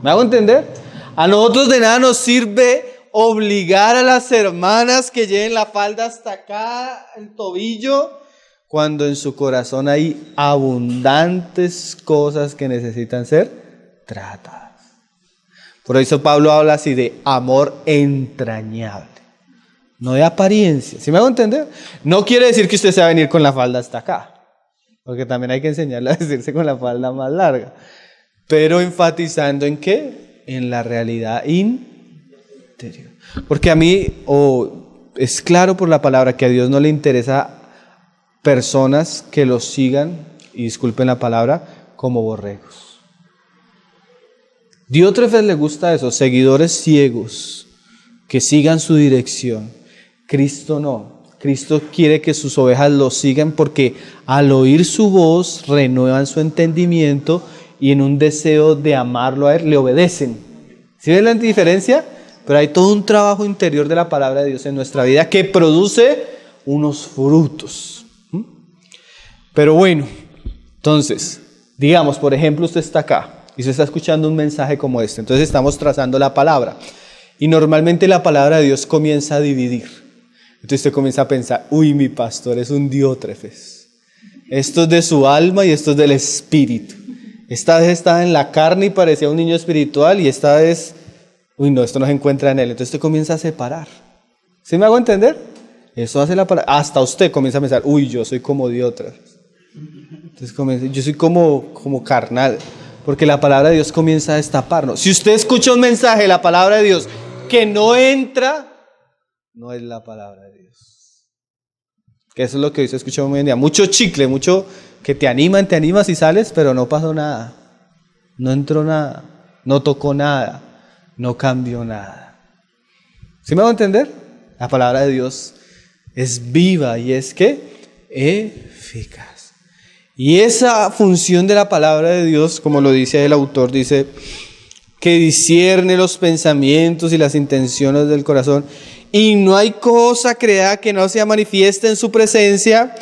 ¿Me hago entender? A nosotros de nada nos sirve obligar a las hermanas que lleven la falda hasta acá, el tobillo, cuando en su corazón hay abundantes cosas que necesitan ser tratadas. Por eso Pablo habla así de amor entrañable, no de apariencia. ¿Sí me hago entender? No quiere decir que usted se va a venir con la falda hasta acá, porque también hay que enseñarle a vestirse con la falda más larga, pero enfatizando en ¿qué? En la realidad interior. Porque a mí, es claro por la palabra que a Dios no le interesa personas que lo sigan, y disculpen la palabra, como borregos. Diótrefes le gusta eso, seguidores ciegos que sigan su dirección. Cristo no. Cristo quiere que sus ovejas lo sigan porque al oír su voz renuevan su entendimiento y en un deseo de amarlo a Él le obedecen. ¿Sí ven la diferencia? Pero hay todo un trabajo interior de la palabra de Dios en nuestra vida que produce unos frutos. Pero bueno, entonces, digamos, por ejemplo, usted está acá y usted está escuchando un mensaje como este. Entonces estamos trazando la palabra. Y normalmente la palabra de Dios comienza a dividir. Entonces usted comienza a pensar, uy, mi pastor es un Diótrefes. Esto es de su alma y esto es del espíritu. Esta vez estaba en la carne y parecía un niño espiritual y esta vez, uy, no, esto no se encuentra en él. Entonces usted comienza a separar. ¿Sí me hago entender? Eso hace la palabra. Hasta usted comienza a pensar, uy, yo soy como Diótrefes. Entonces yo soy como carnal. Porque la palabra de Dios comienza a destaparnos. Si usted escucha un mensaje de la palabra de Dios que no entra, no es la palabra de Dios. Que eso es lo que hoy se escucha muy en día. Mucho chicle, mucho que te animas y sales, pero no pasó nada. No entró nada, no tocó nada, no cambió nada. ¿Sí me va a entender? La palabra de Dios es viva y es ¿qué? Eficaz. Y esa función de la palabra de Dios, como lo dice el autor, dice que discierne los pensamientos y las intenciones del corazón. Y no hay cosa creada que no sea manifiesta en su presencia.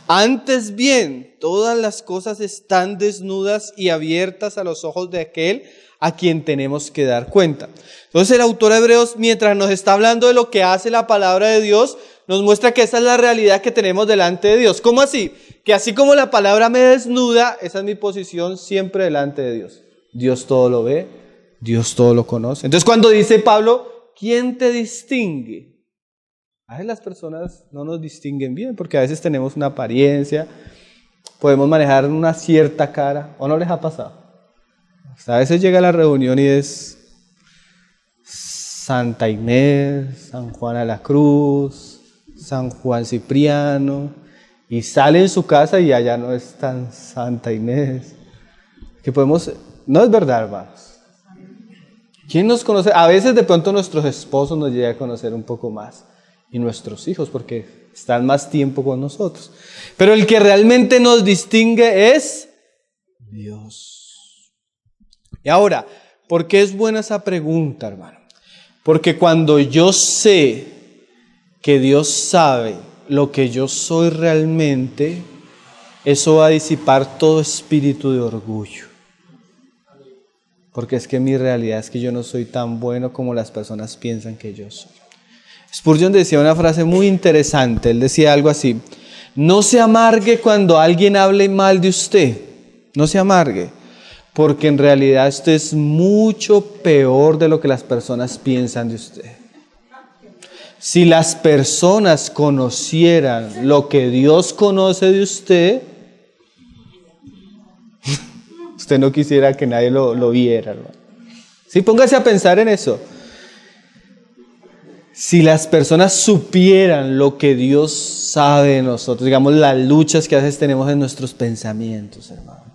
Antes bien, todas las cosas están desnudas y abiertas a los ojos de aquel a quien tenemos que dar cuenta. Entonces el autor de Hebreos, mientras nos está hablando de lo que hace la palabra de Dios, nos muestra que esa es la realidad que tenemos delante de Dios. ¿Cómo así? Que así como la palabra me desnuda, esa es mi posición siempre delante de Dios. Dios todo lo ve, Dios todo lo conoce. Entonces cuando dice Pablo, ¿quién te distingue? A veces las personas no nos distinguen bien porque a veces tenemos una apariencia, podemos manejar una cierta cara, ¿o no les ha pasado? A veces llega a la reunión y es Santa Inés, San Juan de la Cruz, San Juan Cipriano, y sale en su casa y allá no es tan Santa Inés. Que podemos, no es verdad, hermanos. ¿Quién nos conoce? A veces de pronto nuestros esposos nos llegan a conocer un poco más, y nuestros hijos, porque están más tiempo con nosotros. Pero el que realmente nos distingue es Dios. Y ahora, ¿por qué es buena esa pregunta, hermano? Porque cuando yo sé que Dios sabe lo que yo soy realmente, eso va a disipar todo espíritu de orgullo. Porque es que mi realidad es que yo no soy tan bueno como las personas piensan que yo soy. Spurgeon decía una frase muy interesante. Él decía algo así: no se amargue cuando alguien hable mal de usted. No se amargue. porque en realidad usted es mucho peor de lo que las personas piensan de usted. Si las personas conocieran lo que Dios conoce de usted, usted no quisiera que nadie lo viera, ¿no? Sí, póngase a pensar en eso. Si las personas supieran lo que Dios sabe de nosotros, digamos las luchas que a veces tenemos en nuestros pensamientos, hermano.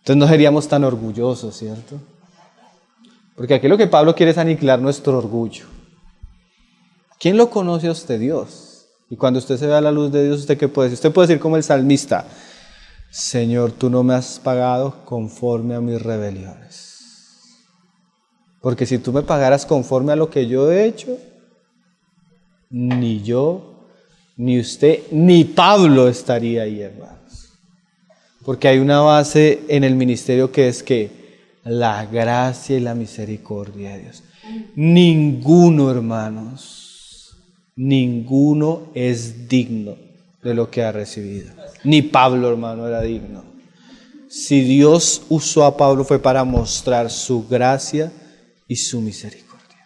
Entonces no seríamos tan orgullosos, ¿cierto? Porque aquí lo que Pablo quiere es aniquilar nuestro orgullo. ¿Quién lo conoce a usted? Dios. Y cuando usted se ve a la luz de Dios, ¿usted qué puede decir? Usted puede decir como el salmista: Señor, tú no me has pagado conforme a mis rebeliones. Porque si tú me pagaras conforme a lo que yo he hecho, ni yo, ni usted, ni Pablo estaría ahí, hermanos. Porque hay una base en el ministerio que es que la gracia y la misericordia de Dios. Ninguno, hermanos, ninguno es digno de lo que ha recibido. Ni Pablo, hermano, era digno. Si Dios usó a Pablo fue para mostrar su gracia y su misericordia.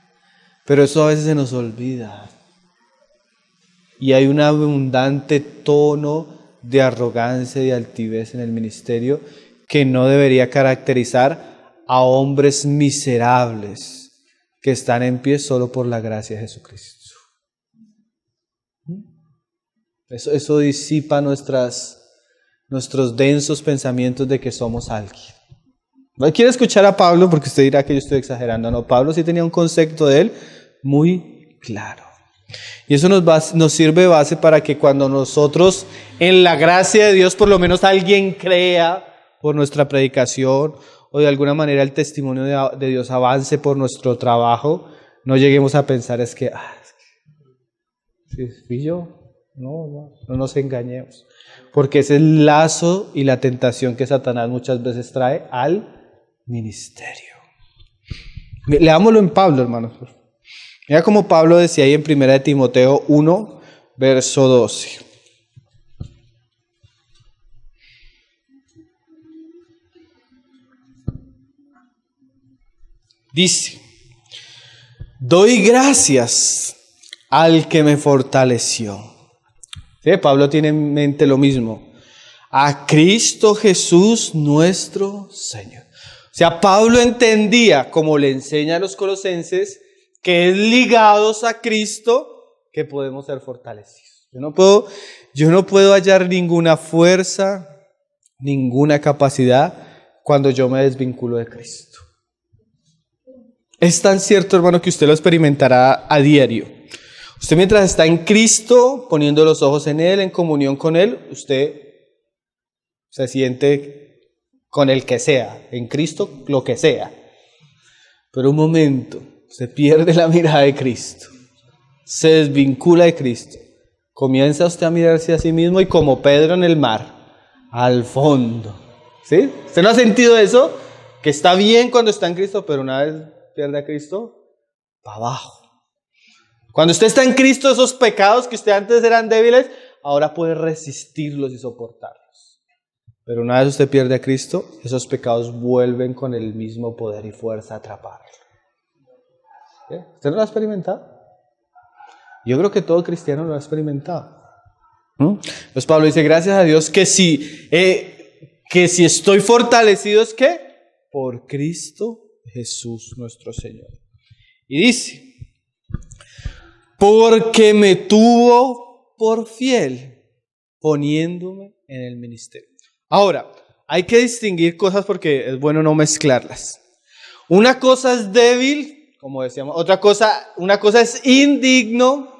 Pero eso a veces se nos olvida. Y hay un abundante tono de arrogancia y altivez en el ministerio que no debería caracterizar a hombres miserables que están en pie solo por la gracia de Jesucristo. Eso disipa nuestros densos pensamientos de que somos alguien. No quiero escuchar a Pablo porque usted dirá que yo estoy exagerando. No, Pablo sí tenía un concepto de él muy claro. Y eso nos sirve de base para que cuando nosotros, en la gracia de Dios, por lo menos alguien crea por nuestra predicación o de alguna manera el testimonio de Dios avance por nuestro trabajo, no lleguemos a pensar es que fui yo. No nos engañemos. Porque ese es el lazo y la tentación que Satanás muchas veces trae al ministerio. Leámoslo en Pablo, hermanos. Mira como Pablo decía ahí en 1 Timoteo 1, verso 12. Dice: doy gracias al que me fortaleció. ¿Sí? Pablo tiene en mente lo mismo. A Cristo Jesús nuestro Señor. O sea, Pablo entendía, como le enseña a los colosenses, que es ligados a Cristo que podemos ser fortalecidos. Yo no puedo hallar ninguna fuerza, ninguna capacidad cuando yo me desvinculo de Cristo. Es tan cierto, hermano, que usted lo experimentará a diario. Usted mientras está en Cristo, poniendo los ojos en Él, en comunión con Él, usted se siente con el que sea, en Cristo lo que sea. Pero un momento, se pierde la mirada de Cristo, se desvincula de Cristo, comienza usted a mirarse a sí mismo y como Pedro en el mar, al fondo. ¿Sí? ¿Usted no ha sentido eso? Que está bien cuando está en Cristo, pero una vez pierde a Cristo, para abajo. Cuando usted está en Cristo, esos pecados que usted antes eran débiles, ahora puede resistirlos y soportarlos. Pero una vez usted pierde a Cristo, esos pecados vuelven con el mismo poder y fuerza a atraparlo. ¿Sí? ¿Usted no lo ha experimentado? Yo creo que todo cristiano lo ha experimentado. Entonces Pablo dice, gracias a Dios que si estoy fortalecido es que por Cristo Jesús nuestro Señor. Y dice, porque me tuvo por fiel, poniéndome en el ministerio. Ahora, hay que distinguir cosas porque es bueno no mezclarlas. Una cosa es débil, como decíamos, una cosa es indigno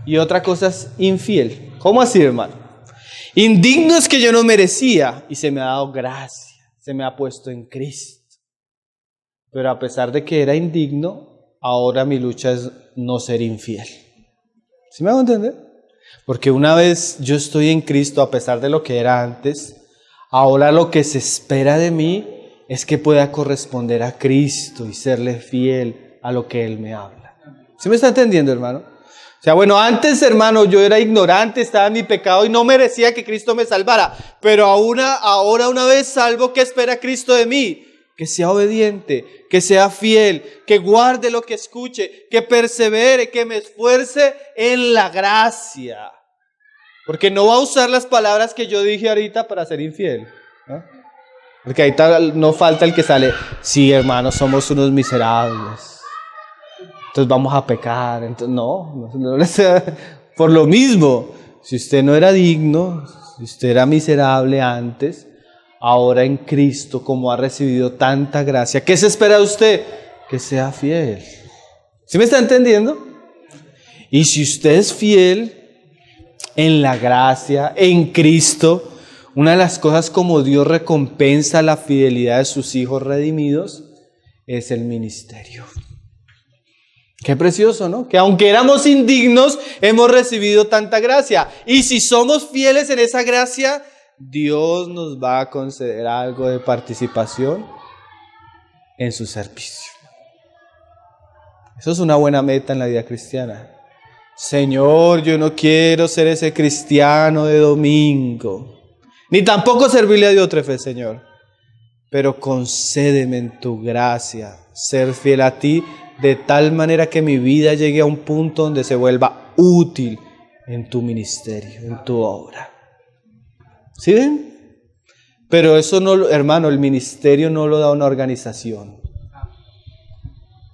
y otra cosa es infiel. ¿Cómo así, hermano? Indigno es que yo no merecía y se me ha dado gracia, se me ha puesto en Cristo. Pero a pesar de que era indigno, ahora mi lucha es no ser infiel. ¿Sí me hago entender? Porque una vez yo estoy en Cristo, a pesar de lo que era antes, ahora lo que se espera de mí es que pueda corresponder a Cristo y serle fiel a lo que Él me habla. ¿Sí me está entendiendo, hermano? O sea, bueno, antes, hermano, yo era ignorante, estaba en mi pecado y no merecía que Cristo me salvara. Pero ahora una vez salvo, ¿qué espera Cristo de mí? Que sea obediente, que sea fiel, que guarde lo que escuche, que persevere, que me esfuerce en la gracia. Porque no va a usar las palabras que yo dije ahorita para ser infiel, ¿no? Porque ahorita no falta el que sale, sí, hermano, somos unos miserables. Entonces vamos a pecar. Entonces, no, por lo mismo, si usted no era digno, si usted era miserable antes, ahora en Cristo, como ha recibido tanta gracia, ¿qué se espera de usted? Que sea fiel. ¿Sí me está entendiendo? Y si usted es fiel en la gracia, en Cristo, una de las cosas como Dios recompensa la fidelidad de sus hijos redimidos es el ministerio. Qué precioso, ¿no? Que aunque éramos indignos, hemos recibido tanta gracia. Y si somos fieles en esa gracia, Dios nos va a conceder algo de participación en su servicio. Eso es una buena meta en la vida cristiana. Señor, yo no quiero ser ese cristiano de domingo, ni tampoco servirle a Dios otra vez, Señor. Pero concédeme en tu gracia ser fiel a ti, de tal manera que mi vida llegue a un punto donde se vuelva útil en tu ministerio, en tu obra. ¿Sí ven? Pero eso no, hermano, el ministerio no lo da una organización.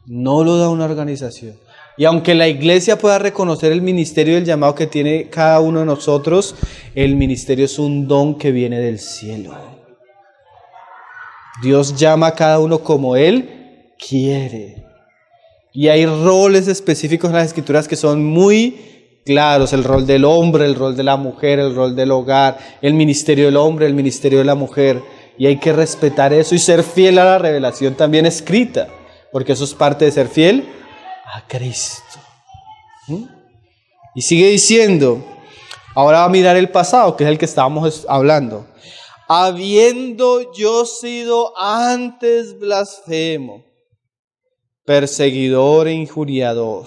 No lo da una organización. Y aunque la iglesia pueda reconocer el ministerio y el llamado que tiene cada uno de nosotros, el ministerio es un don que viene del cielo. Dios llama a cada uno como Él quiere. Y hay roles específicos en las Escrituras que son muy claros. El rol del hombre, el rol de la mujer, el rol del hogar, el ministerio del hombre, el ministerio de la mujer. Y hay que respetar eso y ser fiel a la revelación también escrita. Porque eso es parte de ser fiel a Cristo. Y sigue diciendo, ahora va a mirar el pasado, que es el que estábamos hablando. Habiendo yo sido antes blasfemo, perseguidor e injuriador.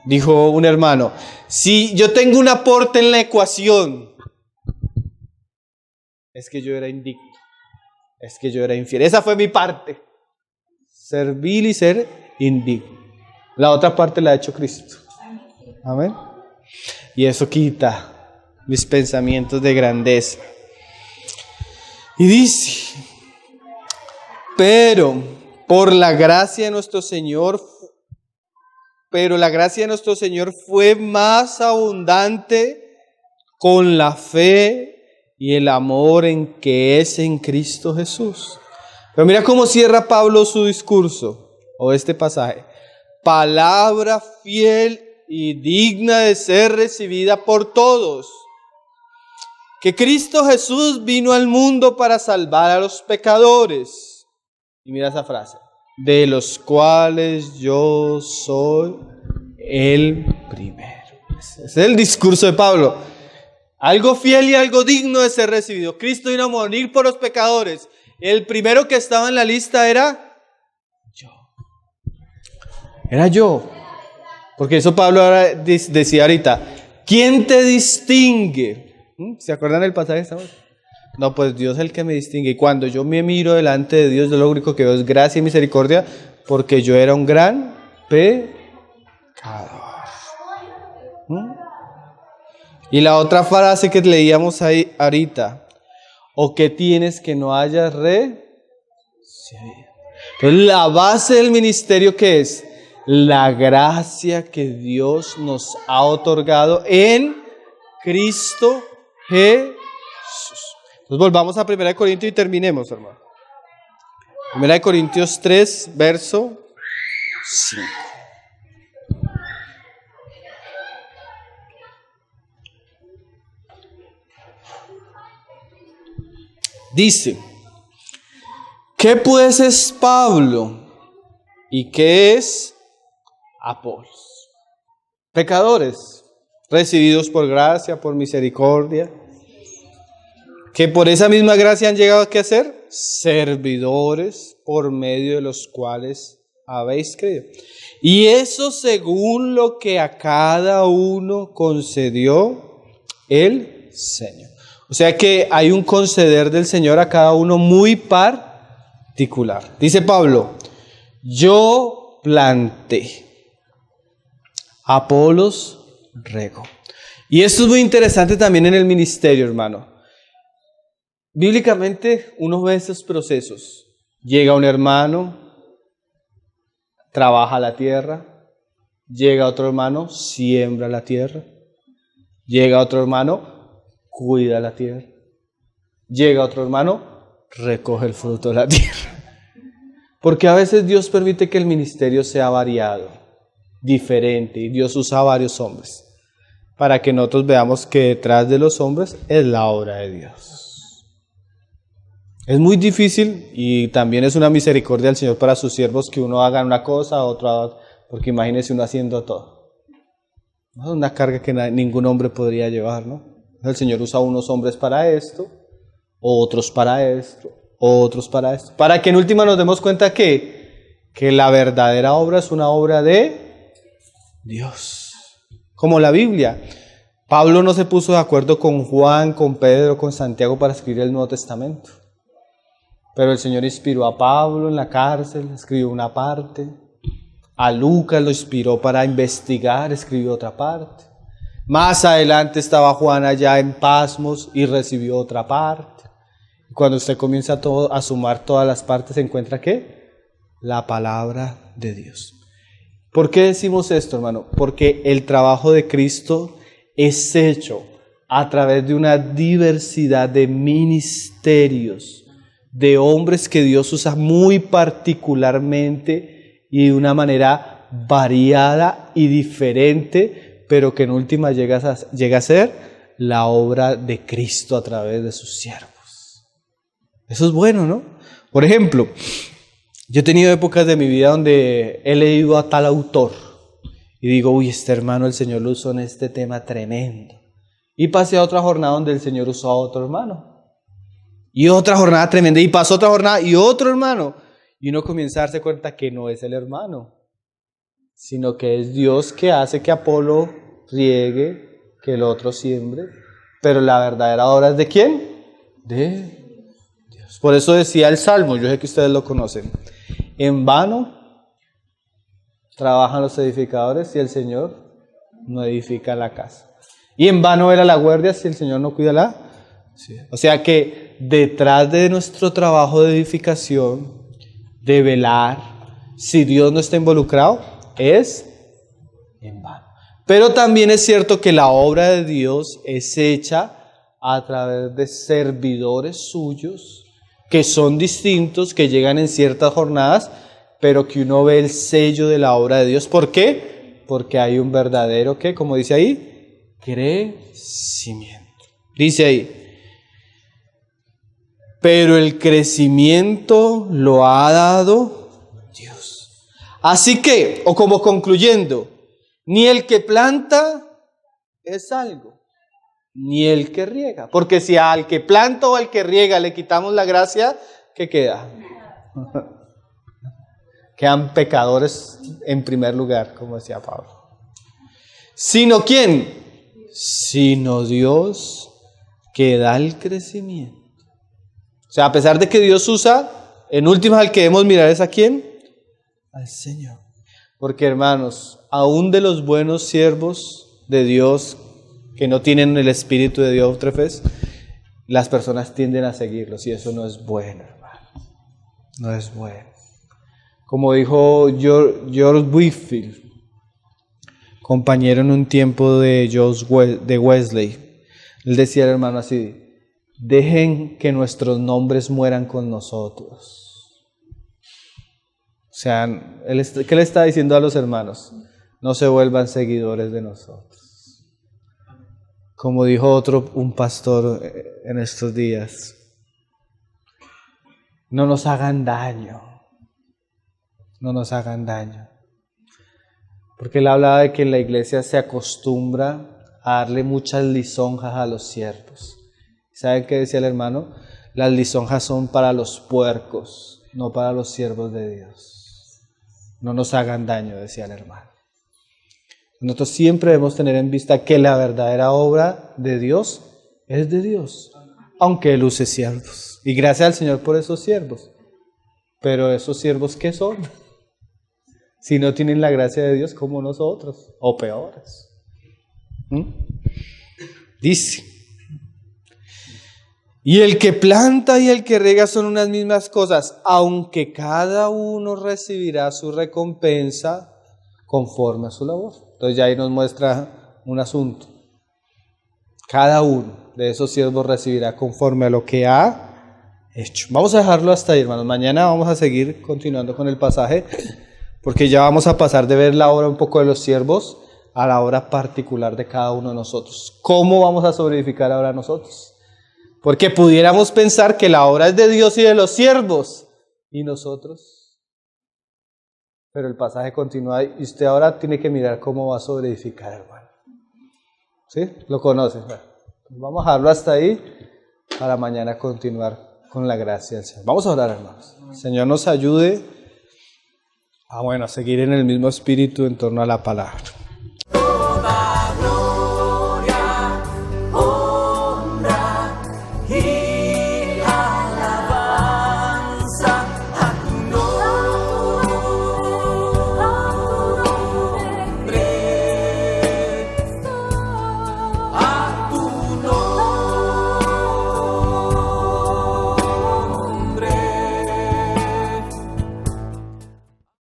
Dijo un hermano, si yo tengo un aporte en la ecuación, es que yo era indigno, es que yo era infiel. Esa fue mi parte. Servir y ser indigno. La otra parte la ha hecho Cristo. Amén. Y eso quita mis pensamientos de grandeza. Y dice, pero la gracia de nuestro Señor fue más abundante con la fe y el amor en que es en Cristo Jesús. Pero mira cómo cierra Pablo su discurso, o este pasaje. Palabra fiel y digna de ser recibida por todos. Que Cristo Jesús vino al mundo para salvar a los pecadores. Y mira esa frase. De los cuales yo soy el primero. Ese es el discurso de Pablo. Algo fiel y algo digno de ser recibido. Cristo vino a morir por los pecadores. El primero que estaba en la lista era yo. Era yo. Porque eso Pablo ahora decía ahorita. ¿Quién te distingue? ¿Se acuerdan del pasaje? No, pues Dios es el que me distingue. Y cuando yo me miro delante de Dios, yo lo único que veo es gracia y misericordia, porque yo era un gran pecador. Y la otra frase que leíamos ahí ahorita, o que tienes que no hayas recibido. Entonces la base del ministerio, ¿qué es? La gracia que Dios nos ha otorgado en Cristo Jesús. Entonces volvamos a 1 Corintios y terminemos, hermano. 1 Corintios 3, verso 5. Dice, ¿qué pues es Pablo y qué es Apolos? Pecadores, recibidos por gracia, por misericordia, que por esa misma gracia han llegado a ¿qué hacer? Servidores por medio de los cuales habéis creído. Y eso según lo que a cada uno concedió el Señor. O sea que hay un conceder del Señor a cada uno muy particular. Dice Pablo, yo planté, Apolos regó. Y esto es muy interesante también en el ministerio, hermano. Bíblicamente uno ve estos procesos. Llega un hermano, trabaja la tierra. Llega otro hermano, siembra la tierra. Llega otro hermano, cuida la tierra. Llega otro hermano, recoge el fruto de la tierra. Porque a veces Dios permite que el ministerio sea variado, diferente, y Dios usa a varios hombres para que nosotros veamos que detrás de los hombres es la obra de Dios. Es muy difícil y también es una misericordia del Señor para sus siervos que uno haga una cosa, otra, porque imagínese uno haciendo todo. Es una carga que ningún hombre podría llevar, ¿no? El Señor usa unos hombres para esto, otros para esto, otros para esto, para que en última nos demos cuenta que la verdadera obra es una obra de Dios. Como la Biblia. Pablo no se puso de acuerdo con Juan, con Pedro, con Santiago para escribir el Nuevo Testamento. Pero el Señor inspiró a Pablo en la cárcel, escribió una parte. A Lucas lo inspiró para investigar, escribió otra parte. Más adelante estaba Juan allá en Pasmos y recibió otra parte. Cuando usted comienza a sumar todas las partes, se encuentra ¿qué? La palabra de Dios. ¿Por qué decimos esto, hermano? Porque el trabajo de Cristo es hecho a través de una diversidad de ministerios, de hombres que Dios usa muy particularmente y de una manera variada y diferente, pero que en última llega a ser la obra de Cristo a través de sus siervos. Eso es bueno, ¿no? Por ejemplo, yo he tenido épocas de mi vida donde he leído a tal autor y digo, uy, este hermano el Señor lo usó en este tema tremendo. Y pasé a otra jornada donde el Señor usó a otro hermano. Y otra jornada tremenda. Y pasó otra jornada y otro hermano. Y uno comienza a darse cuenta que no es el hermano, sino que es Dios que hace que Apolo riegue, que el otro siembre. Pero la verdadera obra es ¿de quién? De Dios. Por eso decía el Salmo, yo sé que ustedes lo conocen. En vano trabajan los edificadores y el Señor no edifica la casa. Y en vano era la guardia si el Señor no cuida la ciudad. O sea que detrás de nuestro trabajo de edificación, de velar, si Dios no está involucrado, es en vano. Pero también es cierto que la obra de Dios es hecha a través de servidores suyos, que son distintos, que llegan en ciertas jornadas, pero que uno ve el sello de la obra de Dios. ¿Por qué? Porque hay un verdadero, ¿qué? Como dice ahí, crecimiento. Dice ahí, pero el crecimiento lo ha dado Dios. Así que, o como concluyendo, ni el que planta es algo, ni el que riega. Porque si al que planta o al que riega le quitamos la gracia, ¿qué queda? Quedan pecadores en primer lugar, como decía Pablo. ¿Sino quién? Sino Dios que da el crecimiento. O sea, a pesar de que Dios usa, en últimas al que debemos mirar es ¿a quién? Al Señor. Porque hermanos, aún de los buenos siervos de Dios que no tienen el Espíritu de Diótrefes, las personas tienden a seguirlos y eso no es bueno, hermano. No es bueno. Como dijo George Whitefield, compañero en un tiempo de Wesley, él decía al hermano así, dejen que nuestros nombres mueran con nosotros. O sea, ¿qué le está diciendo a los hermanos? No se vuelvan seguidores de nosotros. Como dijo un pastor en estos días, no nos hagan daño. No nos hagan daño. Porque él hablaba de que en la iglesia se acostumbra a darle muchas lisonjas a los siervos. ¿Saben qué decía el hermano? Las lisonjas son para los puercos, no para los siervos de Dios. no nos hagan daño, decía el hermano. Nosotros siempre debemos tener en vista que la verdadera obra de Dios es de Dios, aunque Él use siervos. Y gracias al Señor por esos siervos. Pero esos siervos, ¿qué son? Si no tienen la gracia de Dios como nosotros, o peores. Dice: y el que planta y el que riega son unas mismas cosas, aunque cada uno recibirá su recompensa conforme a su labor. Entonces ya ahí nos muestra un asunto. Cada uno de esos siervos recibirá conforme a lo que ha hecho. Vamos a dejarlo hasta ahí, hermanos. Mañana vamos a seguir continuando con el pasaje, porque ya vamos a pasar de ver la obra un poco de los siervos a la obra particular de cada uno de nosotros. ¿Cómo vamos a sobreedificar ahora nosotros? Porque pudiéramos pensar que la obra es de Dios y de los siervos, ¿y nosotros? Pero el pasaje continúa y usted ahora tiene que mirar cómo va a sobreedificar, hermano. ¿Sí? ¿Lo conoce? Bueno, vamos a dejarlo hasta ahí para mañana continuar con la gracia del Señor. Vamos a orar, hermanos. El Señor nos ayude a seguir en el mismo espíritu en torno a la palabra.